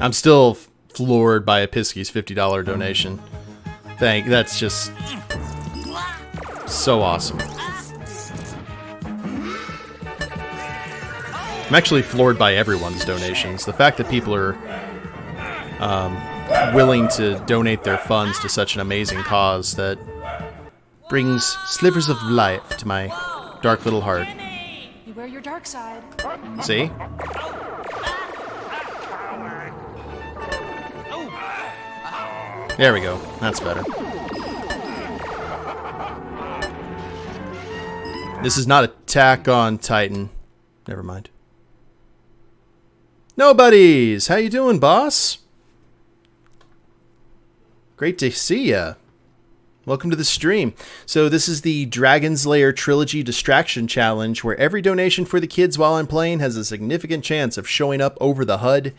I'm still floored by Episky's $50 donation. That's just so awesome. I'm actually floored by everyone's donations. The fact that people are willing to donate their funds to such an amazing cause that brings slivers of life to my dark little heart. You wear your dark side. See? There we go. That's better. This is not Attack on Titan. Never mind. Nobodies! How you doing, boss? Great to see ya. Welcome to the stream. So this is the Dragon's Lair Trilogy Distraction Challenge, where every donation for the kids while I'm playing has a significant chance of showing up over the HUD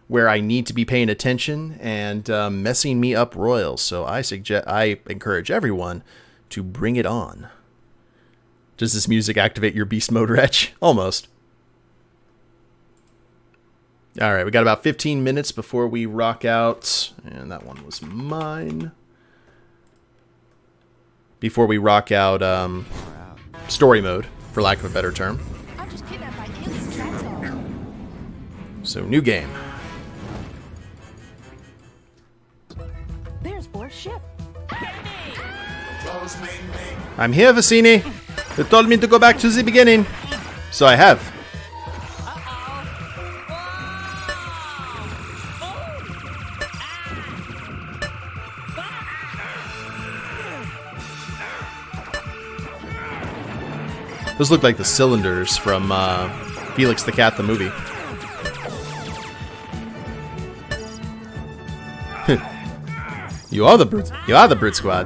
where I need to be paying attention and messing me up royal. So I encourage everyone to bring it on. Does this music activate your beast mode, Wretch? Almost. All right, we got about 15 minutes before we rock out. And that one was mine. Before we rock out story mode, for lack of a better term. I'm just kidnapped by aliens, that's all. So, new game. There's Bor's ship. I'm here, Vicini. They told me to go back to the beginning. So I have. Those look like the cylinders from Felix the Cat, the movie. You are the brute. You are the brute squad.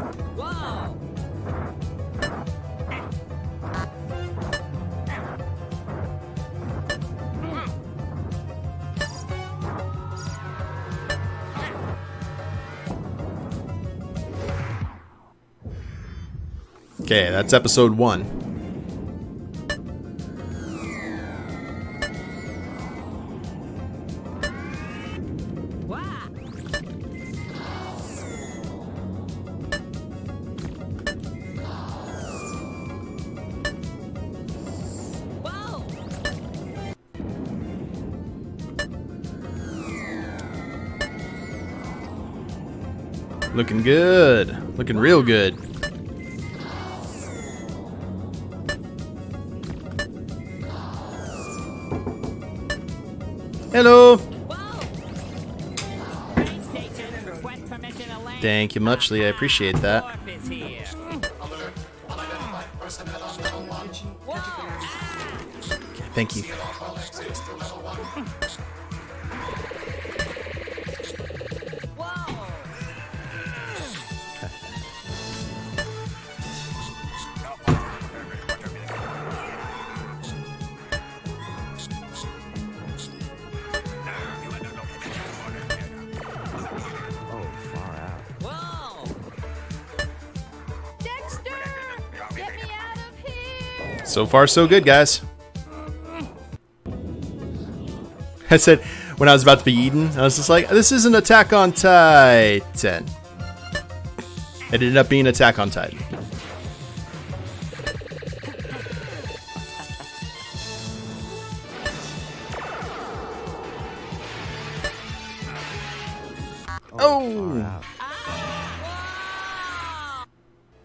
Okay, that's episode 1. Looking good. Looking real good. Hello. Train station, request permission to land. Thank you muchly. I appreciate that. Wharf is here. Thank you. Whoa! Dexter! Get me out of here! So far, so good, guys. I said, when I was about to be eaten, I was just like, this is an Attack on Titan. It ended up being Attack on Titan. Oh!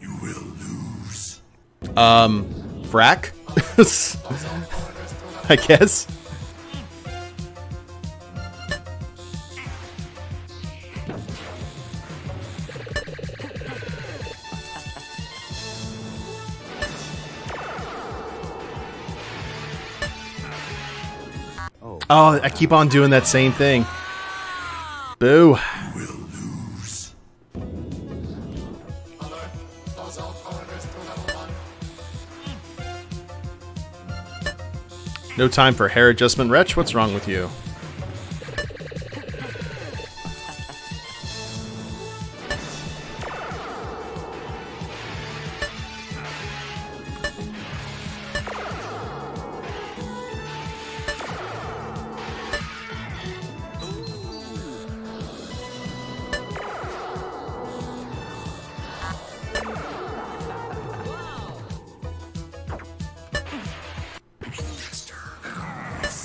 You will lose. Frack? I guess. Oh, I keep on doing that same thing. Boo. You will lose. No time for hair adjustment, Wretch. What's wrong with you?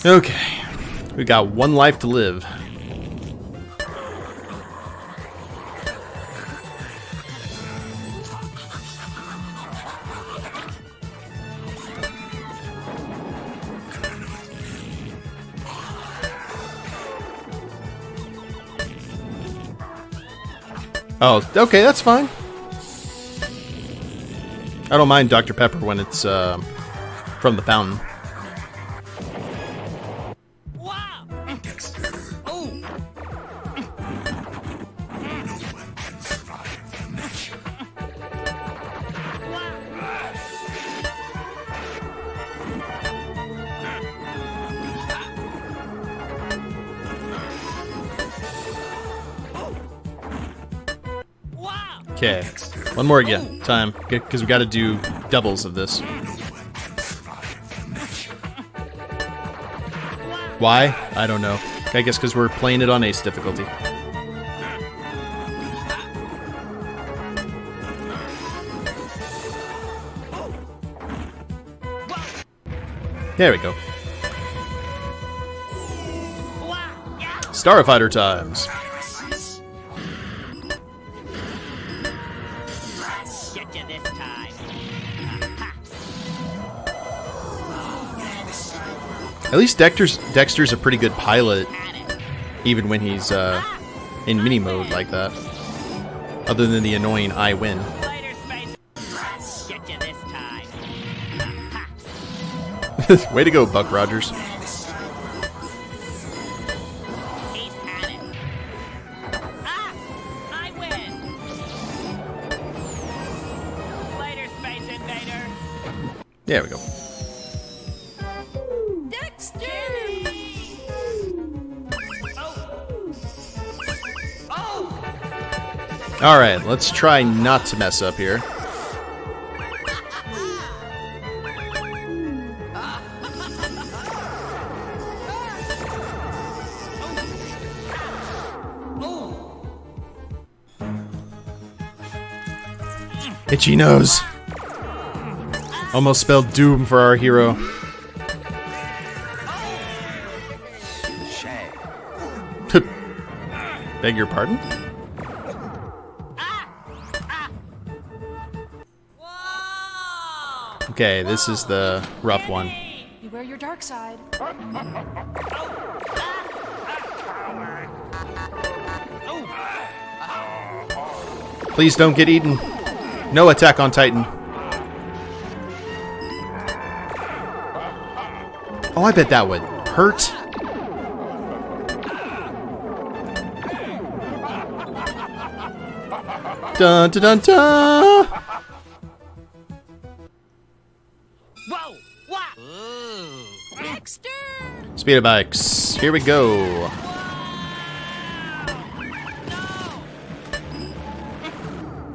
Okay, we got one life to live. Oh, okay, that's fine. I don't mind Dr. Pepper when it's from the fountain. Okay, one more again. Time, because we got to do doubles of this. Why? I don't know. I guess because we're playing it on ace difficulty. There we go. Starfighter times. Get you this time. At least Dexter's a pretty good pilot, even when he's in mini mode like that. Other than the annoying I win. Later, space. Get you this time. Way to go, Buck Rogers. He's had it. Ah! I win. Later, Space Invader. There we go. Dexter! Alright, let's try not to mess up here. Itchy nose. Almost spelled doom for our hero. Beg your pardon? Okay, this is the rough one. You wear your dark side. Please don't get eaten. No attack on Titan. Oh, I bet that would hurt. Dun dun dun dun! Whoa! What? Dexter! Speeder bikes. Here we go.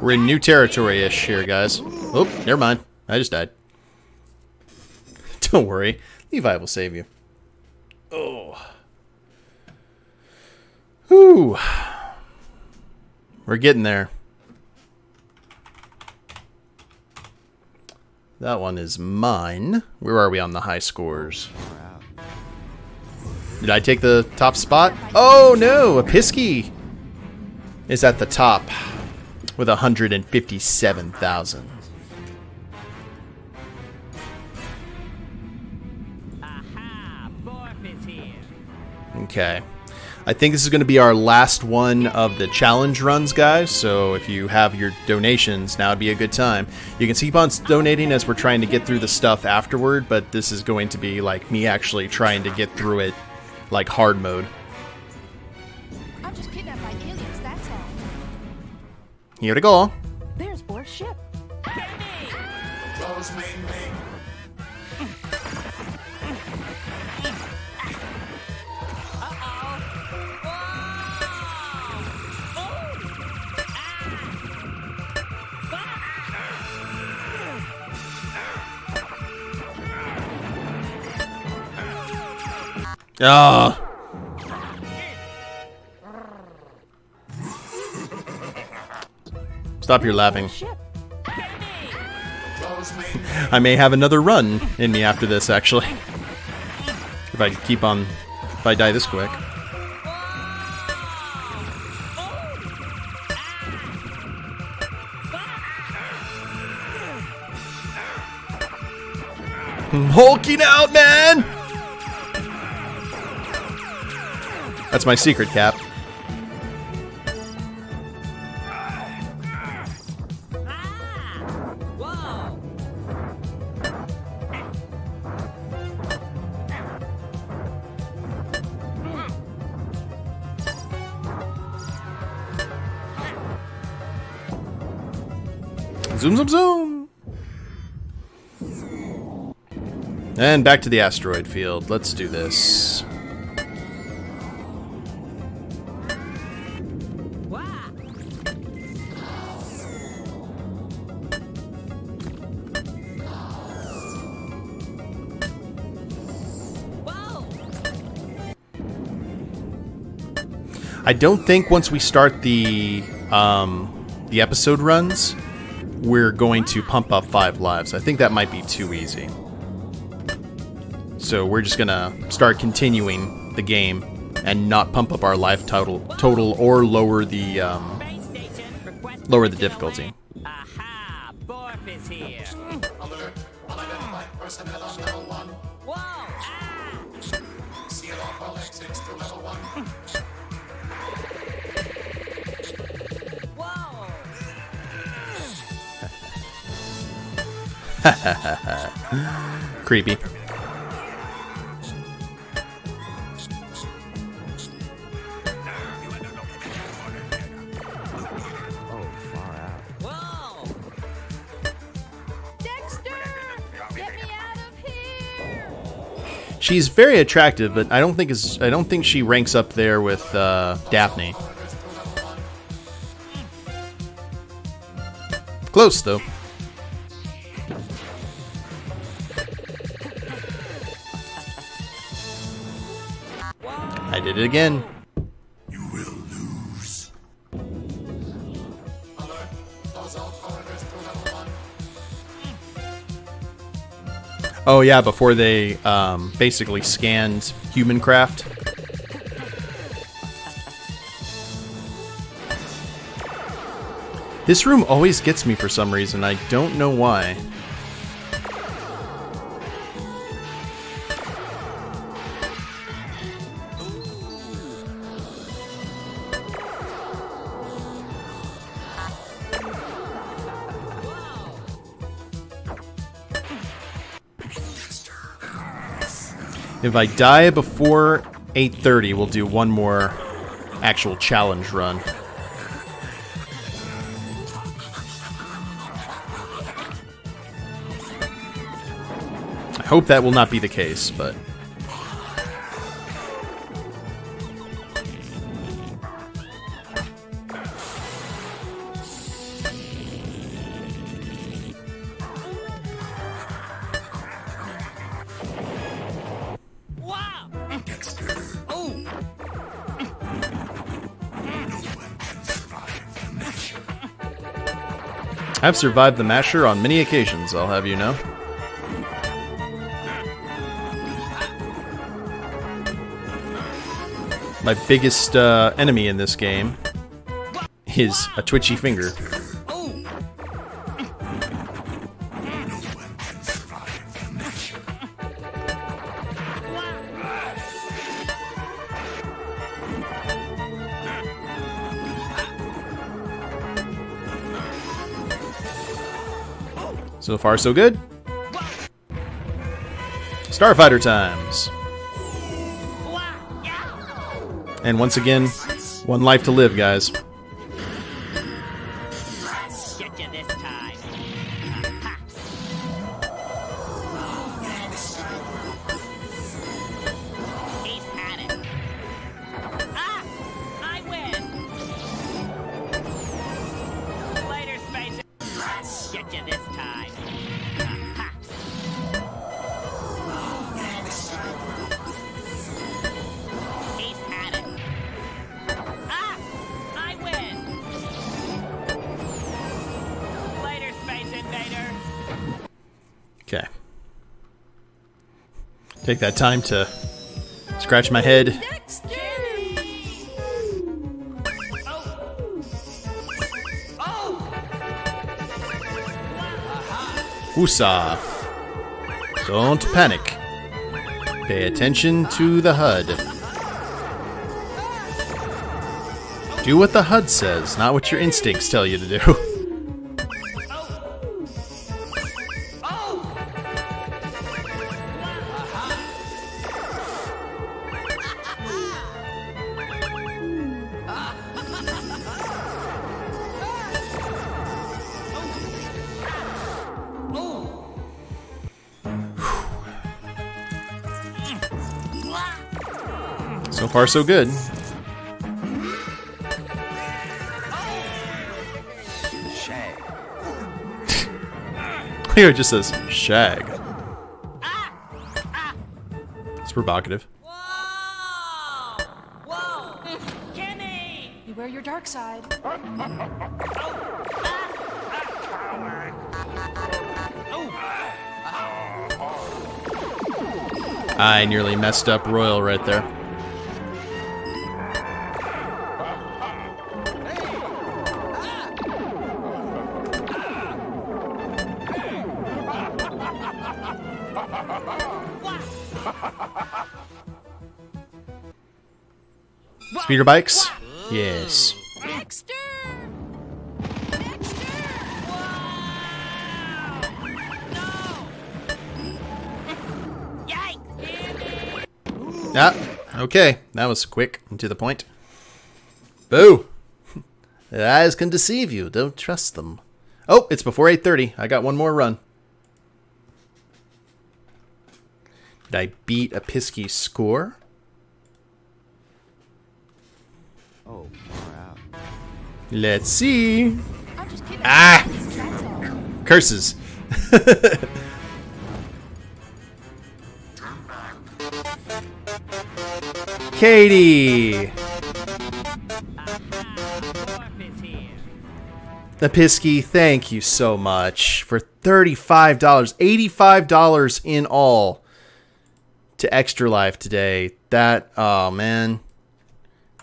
We're in new territory-ish here, guys. Oh, never mind. I just died. Don't worry. Levi will save you. Oh. Whew. We're getting there. That one is mine. Where are we on the high scores? Did I take the top spot? Oh no! A Pisky is at the top with 157,000. Aha! Borf is here. Okay. I think this is going to be our last one of the challenge runs, guys. So if you have your donations, now would be a good time. You can keep on donating as we're trying to get through the stuff afterward, but this is going to be like me actually trying to get through it like hard mode. I'm just kidnapped by aliens, that's all. Here to go. There's Borf's ship. Close main main. Ah. Stop your laughing. Ship. Close main. I may have another run in me after this, actually. If I keep on... If I die this quick. I'm hulking out, man! That's my secret cap. Whoa! Zoom, zoom, zoom! And back to the asteroid field. Let's do this. I don't think once we start the episode runs, we're going to pump up 5 lives. I think that might be too easy. So we're just gonna start continuing the game and not pump up our life total or lower the difficulty. Aha! Borf is here. Alert. Unidentified personnel on level 1. Whoa! Ah! Seal off all exits to level 1. Whoa! Creepy. Whoa! Dexter! Get me out of here! She's very attractive, but I don't think she ranks up there with Daphne. Close though. I did it again. You will lose. Alert. Close all corridors to level 1. Oh yeah, before they basically scanned human craft. This room always gets me for some reason. I don't know why. If I die before 8:30, we'll do one more actual challenge run. I hope that will not be the case, but... I've survived the masher on many occasions, I'll have you know. My biggest enemy in this game is a twitchy finger. So far, so good. Starfighter times. And once again, one life to live, guys. Get you this time. Ha. He's had it. Ah! I win. Later, spacer. Get you this time. Ha. He's had it. Ah! I win. Later, Space Invader. Okay. Take that time to scratch my head. Woosah. Don't panic. Pay attention to the HUD. Do what the HUD says, not what your instincts tell you to do. So far, so good. Here it just says shag. It's provocative. Whoa! Whoa! Kimmy! Beware your dark side. I nearly messed up Royal right there. Speeder bikes? Yes. Dexter! Ah, okay. That was quick and to the point. Boo! The eyes can deceive you. Don't trust them. Oh, it's before 8:30. I got one more run. Did I beat a Pisky score? Oh, far out. Let's see. I'm just kidding. Ah! That's all. Curses. Katie! Dwarf is here. The Pisky, thank you so much for $35, $85 in all to Extra Life today. That, oh man,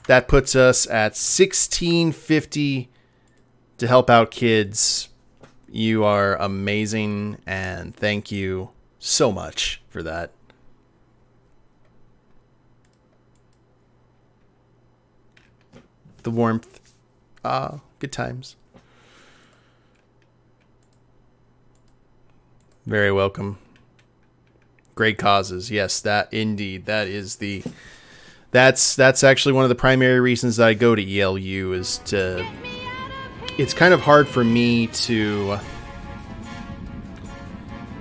that puts us at $16.50 to help out kids. You are amazing, and thank you so much for that. The warmth, good times. Very welcome. Great causes. Yes, that indeed. That is the... That's actually one of the primary reasons that I go to ELU is to... It's kind of hard for me to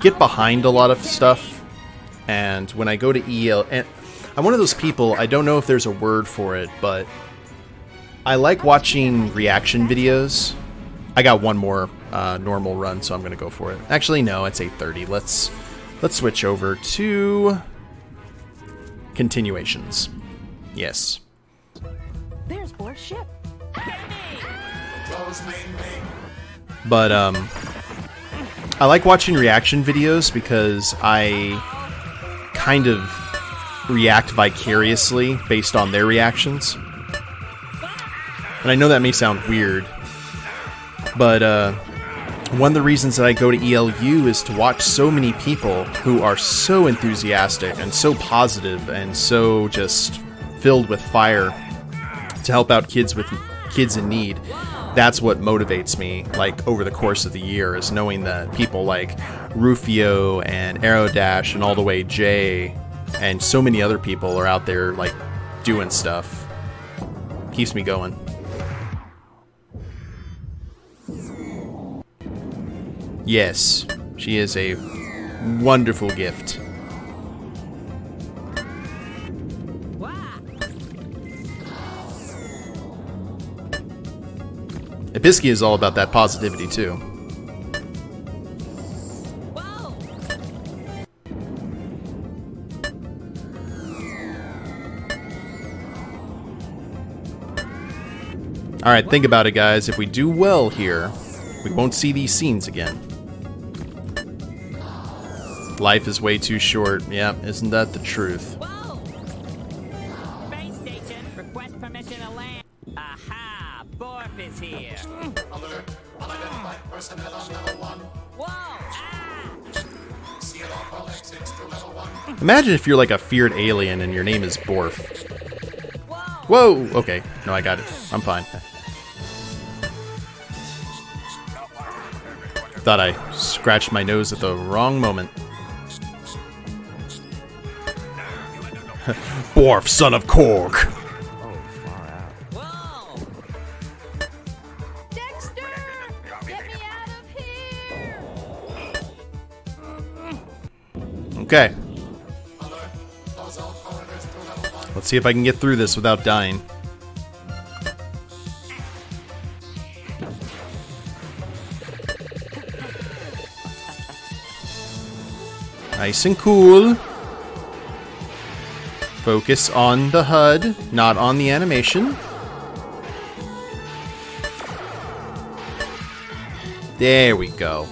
get behind a lot of stuff. And when I go to EL... And I'm one of those people, I don't know if there's a word for it, but I like watching reaction videos. I got one more normal run, so I'm going to go for it. Actually, no, it's 8:30. Let's switch over to continuations. Yes. There's Borf's ship. But I like watching reaction videos because I kind of react vicariously based on their reactions. And I know that may sound weird, but one of the reasons that I go to ELU is to watch so many people who are so enthusiastic and so positive and so just filled with fire to help out kids in need. That's what motivates me, like, over the course of the year, is knowing that people like Rufio and Aerodash and all the way Jay and so many other people are out there, like, doing stuff. Keeps me going. Yes, she is a wonderful gift. Episky is all about that positivity, too. Alright, think about it, guys. If we do well here, we won't see these scenes again. Life is way too short. Yeah, isn't that the truth? Base station, request permission to land. Aha, Borf is here. Alert. Unidentified personnel on level 1. Whoa! Ah! Seal all exits to level 1. Imagine if you're like a feared alien and your name is Borf. Whoa! Okay, no, I got it. I'm fine. Thought I scratched my nose at the wrong moment. Borf, son of Korg! Whoa! Dexter! Get me out of here! Okay. Let's see if I can get through this without dying. Nice and cool. Focus on the HUD, not on the animation. There we go.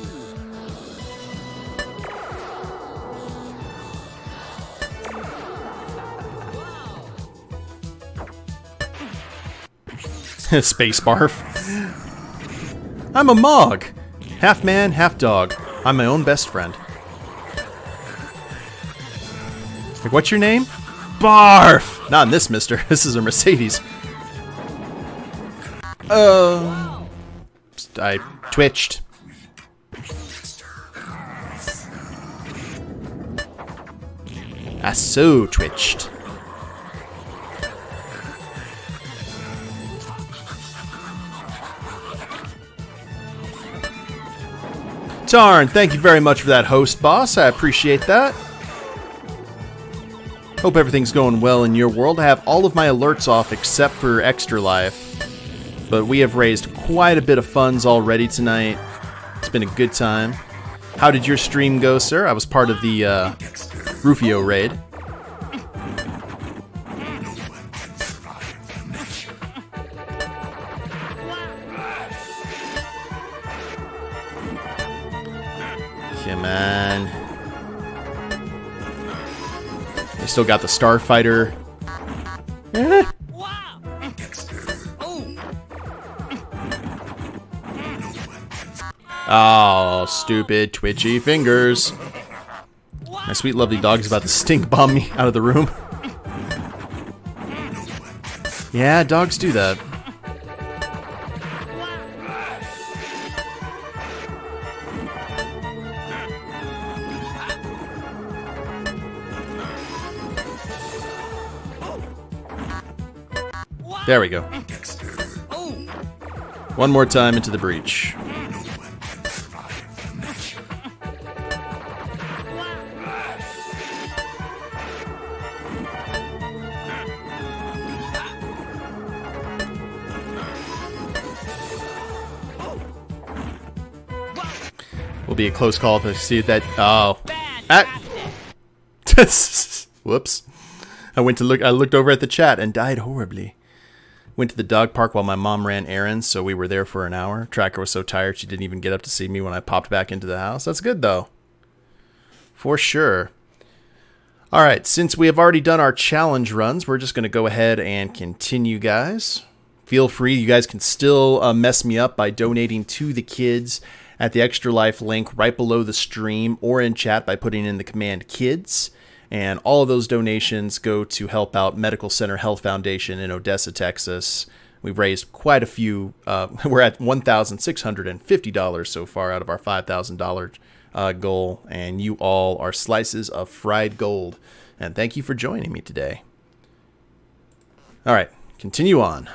Space barf. I'm a Mog. Half man, half dog. I'm my own best friend. Like, what's your name? Barf! Not in this, mister. This is a Mercedes. I twitched. I so twitched. Tarn, thank you very much for that host, boss. I appreciate that. Hope everything's going well in your world. I have all of my alerts off except for Extra Life. But we have raised quite a bit of funds already tonight. It's been a good time. How did your stream go, sir? I was part of the Rufio raid. Come on. They still got the Starfighter. Wow! Oh, stupid twitchy fingers. My sweet lovely dog's about to stink bomb me out of the room. Yeah, dogs do that. There we go. One more time into the breach. Will be a close call to see that. Oh, whoops! I looked over at the chat and died horribly. Went to the dog park while my mom ran errands, so we were there for an hour. Tracker was so tired she didn't even get up to see me when I popped back into the house. That's good though, for sure. All right, since we have already done our challenge runs, we're just going to go ahead and continue, guys. Feel free, you guys can still mess me up by donating to the kids at the Extra Life link right below the stream or in chat by putting in the command KIDS. And all of those donations go to help out Medical Center Health Foundation in Odessa, Texas. We've raised quite a few. We're at $1,650 so far out of our $5,000 goal. And you all are slices of fried gold. And thank you for joining me today. All right, continue on.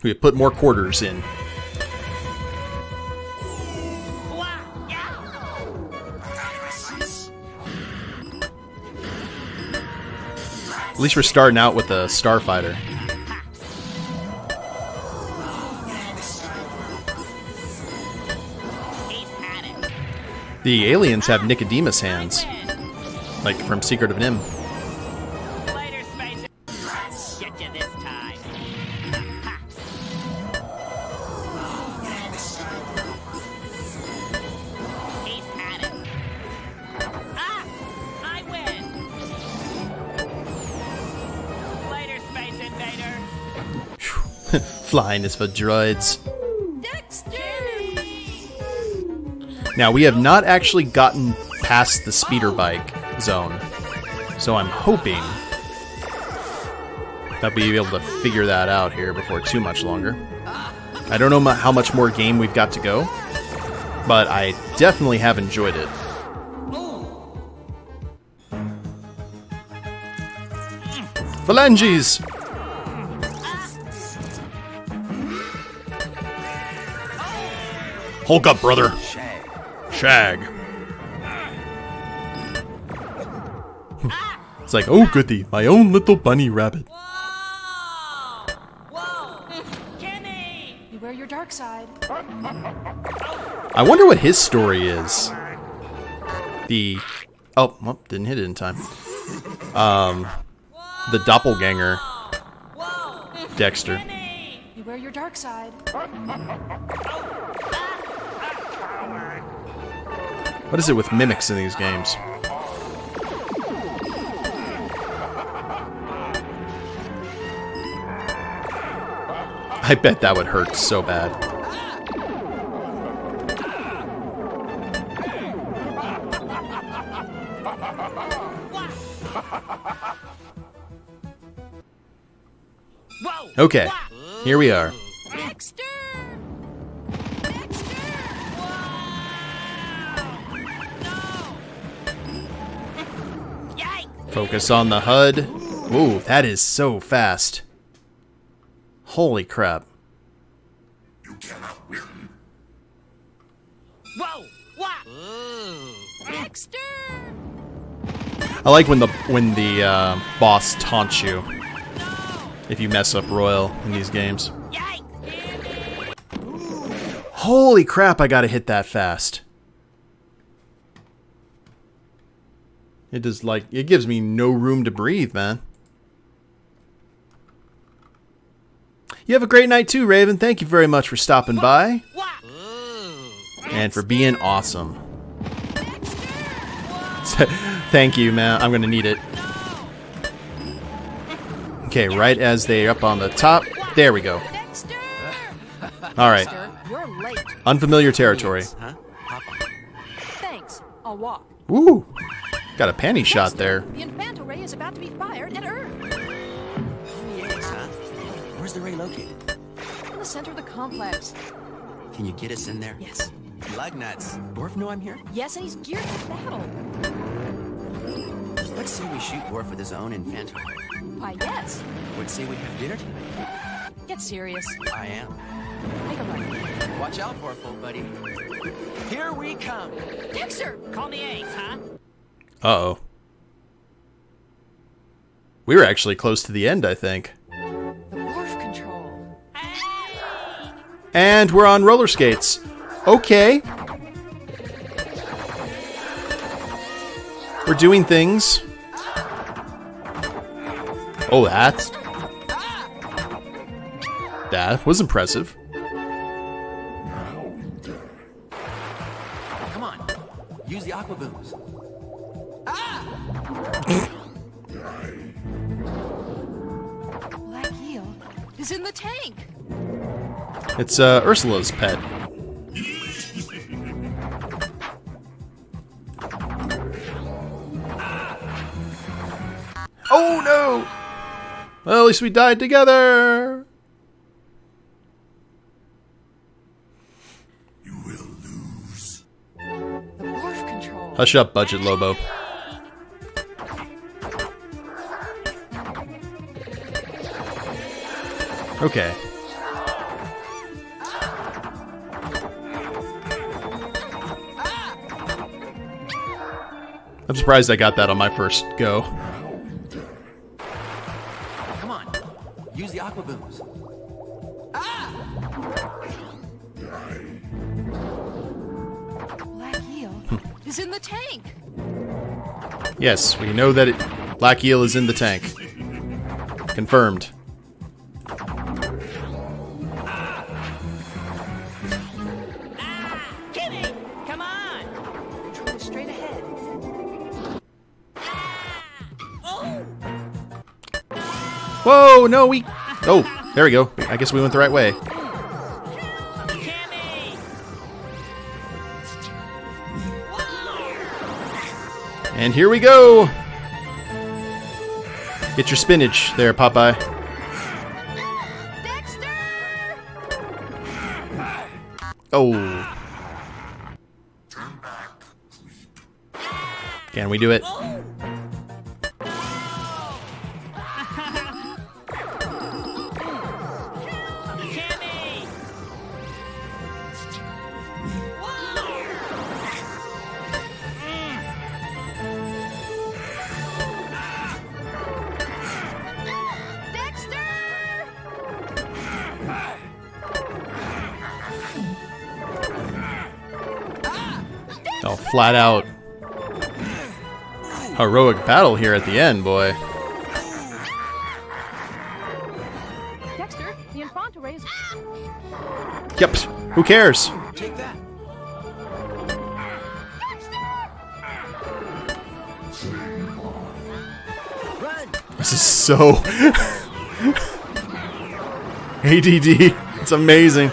We have put more quarters in. At least we're starting out with a starfighter. The aliens have Nicodemus hands, like from Secret of Nim. Flying is for droids. Now, we have not actually gotten past the speeder bike zone, so I'm hoping that we'll be able to figure that out here before too much longer. I don't know how much more game we've got to go, but I definitely have enjoyed it. Phalanges! Hulk up, brother. Shag. It's like, oh goody, my own little bunny rabbit. Whoa! Kenny! Beware your dark side. I wonder what his story is. Oh, well, didn't hit it in time. The doppelganger. Dexter. Beware your dark side. What is it with mimics in these games? I bet that would hurt so bad. Okay, here we are. Dexter! Focus on the HUD. Ooh, that is so fast. Holy crap. You cannot win. Whoa! What? Dexter! I like when the boss taunts you if you mess up Royal in these games. Holy crap, I gotta hit that fast. It does, like, it gives me no room to breathe, man. You have a great night too, Raven. Thank you very much for stopping by. And for being awesome. Thank you, man. I'm gonna need it. Okay, right as they're up on the top. There we go. Alright. Unfamiliar territory. Thanks. I'll walk. Woo! Got a panty shot there. The Infanto ray is about to be fired at Earth. Where's the ray located? In the center of the complex. Can you get us in there? Yes. Lug nuts. Dwarf know I'm here? Yes, and he's geared for battle. Let's Let's say we shoot Worf with his own infanto. Why, yes. Would say we have dinner tonight. Get serious. I am. Make a run. Watch out, Worf, old buddy. Here we come. Dexter! Call me Ace, huh? Uh-oh. We were actually close to the end, I think. The Worf control. And we're on roller skates. Okay. We're doing things. Oh, that was impressive. Come on. Use the aqua booms. Black eel is in the tank. It's Ursula's pet. Oh no! Well, at least we died together. You will lose. The Worf control. Hush up, Budget Lobo. Okay. I'm surprised I got that on my first go. Come on. Use the aqua booms. Black eel is in the tank. Yes, we know that Black Eel is in the tank. Confirmed. Kimmy! Come on! Control straight ahead. Whoa, no, we... Oh, there we go. I guess we went the right way. Kimmy! And here we go! Get your spinach there, Popeye. Dexter! Oh. Can we do it? Kimmy! Dexter! Oh, flat out. Heroic battle here at the end, boy. Dexter, the Infanta rays. Yep, who cares? Take that. Run. This is so... ADD. It's amazing.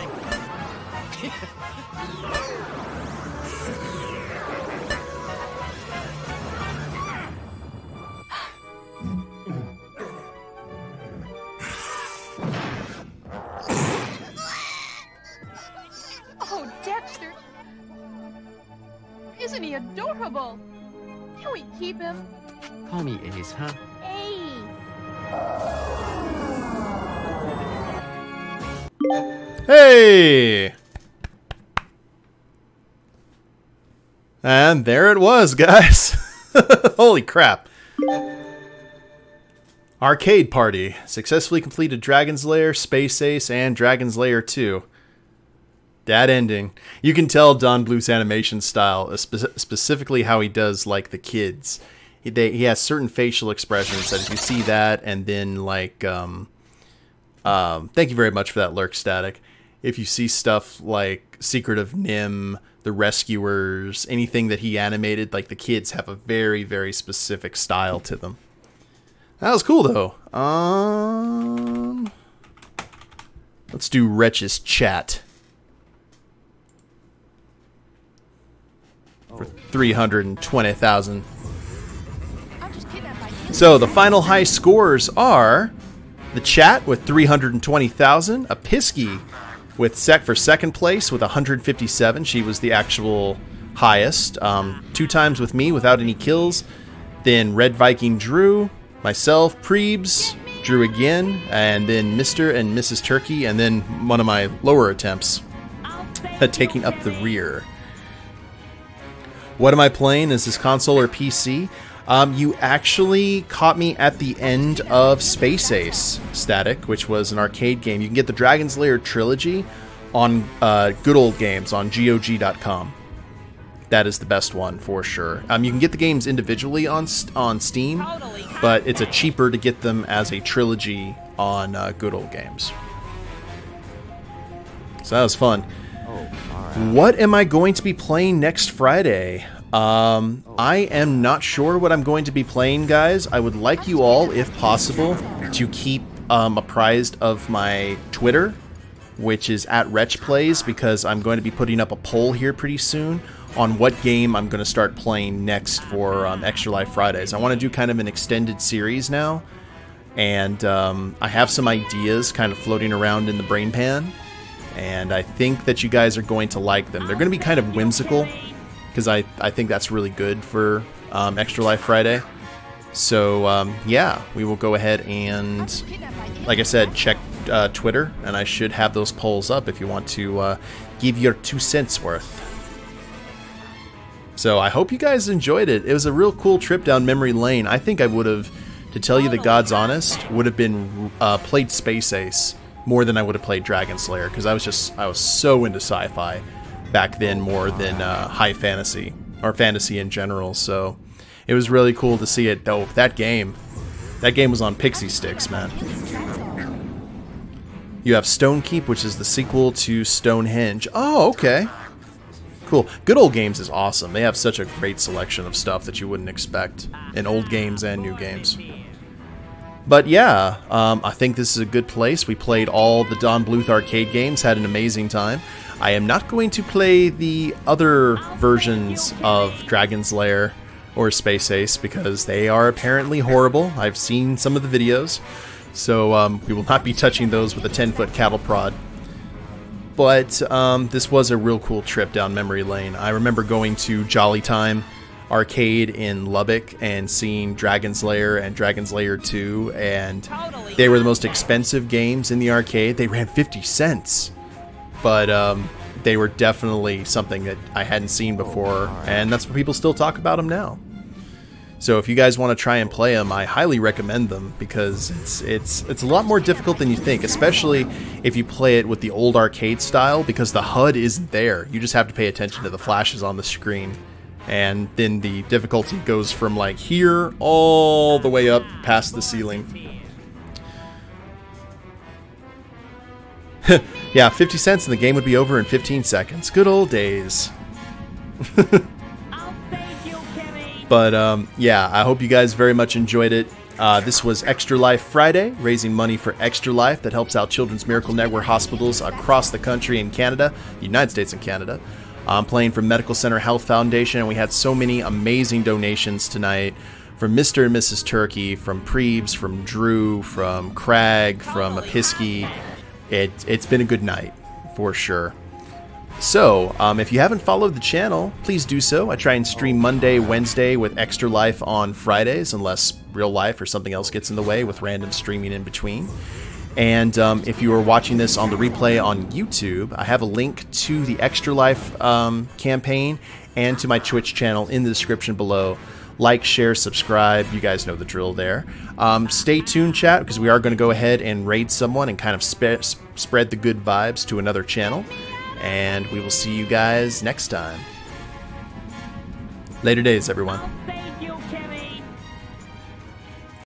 Oh, Dexter! Isn't he adorable? Can we keep him? Call me Ace, huh? Hey! And there it was, guys. Holy crap. Arcade Party. Successfully completed Dragon's Lair, Space Ace, and Dragon's Lair 2. That ending. You can tell Don Bluth's animation style, specifically how he does, like, the kids. He has certain facial expressions that if you see that, and then, like, thank you very much for that lurk, Static. If you see stuff like Secret of Nim, The Rescuers, anything that he animated, like, the kids have a very, very specific style to them. That was cool, though. Let's do Wretch's chat. For 320,000. I'm just kidnapped by him. So the final high scores are the chat with 320,000, a Pisky with for second place with 157. She was the actual highest. 2 times with me without any kills. then Red Viking Drew, myself, Prebes, Drew again, and then Mr. and Mrs. Turkey, and then one of my lower attempts at taking up the rear. What am I playing? Is this console or PC? You actually caught me at the end of Space Ace Static, which was an arcade game. You can get the Dragon's Lair Trilogy on Good Old Games on GOG.com. That is the best one for sure. You can get the games individually on Steam, but it's cheaper to get them as a trilogy on Good Old Games. So that was fun. What am I going to be playing next Friday? I am not sure what I'm going to be playing, guys. I would like you all, if possible, to keep apprised of my Twitter, which is at Wretch Plays, because I'm going to be putting up a poll here pretty soon on what game I'm going to start playing next for Extra Life Fridays. I want to do kind of an extended series now, and I have some ideas kind of floating around in the brain pan, and I think that you guys are going to like them. They're going to be kind of whimsical, because I think that's really good for Extra Life Friday. So, yeah, we will go ahead and, like I said, check Twitter, and I should have those polls up if you want to give your 2 cents worth. So I hope you guys enjoyed it. It was a real cool trip down memory lane. I think I would have, to tell you the God's honest, would have been played Space Ace more than I would have played Dragon Slayer, because I was so into sci-fi back then more than high fantasy or fantasy in general. So it was really cool to see it. Though that game was on pixie sticks, man. You have Stone Keep, which is the sequel to Stonehenge. Oh, okay. Cool. Good Old Games is awesome. They have such a great selection of stuff that you wouldn't expect in old games and new games. But yeah, I think this is a good place. We played all the Don Bluth arcade games, had an amazing time. I am not going to play the other versions of Dragon's Lair or Space Ace because they are apparently horrible. I've seen some of the videos, so we will not be touching those with a 10-foot cattle prod. But this was a real cool trip down memory lane. I remember going to Jolly Time Arcade in Lubbock and seeing Dragon's Lair and Dragon's Lair 2, and they were the most expensive games in the arcade. They ran 50 cents, but they were definitely something that I hadn't seen before, and that's what people still talk about them now. So if you guys want to try and play them, I highly recommend them, because it's a lot more difficult than you think, especially if you play it with the old arcade style, because the HUD isn't there. You just have to pay attention to the flashes on the screen. And then the difficulty goes from like here all the way up past the ceiling. Yeah, 50 cents and the game would be over in 15 seconds. Good old days. But yeah, I hope you guys very much enjoyed it. This was Extra Life Friday, raising money for Extra Life that helps out Children's Miracle Network hospitals across the country and Canada, the United States and Canada. I'm playing from Medical Center Health Foundation, and we had so many amazing donations tonight from Mr. and Mrs. Turkey, from Prebes, from Drew, from Crag, from Apisky. It's been a good night, for sure. So, if you haven't followed the channel, please do so. I try and stream Monday, Wednesday with Extra Life on Fridays, unless real life or something else gets in the way with random streaming in between. And if you are watching this on the replay on YouTube, I have a link to the Extra Life campaign and to my Twitch channel in the description below. Like, share, subscribe. You guys know the drill there. Stay tuned, chat, because we are going to go ahead and raid someone and kind of spread the good vibes to another channel. And we will see you guys next time. Later days, everyone.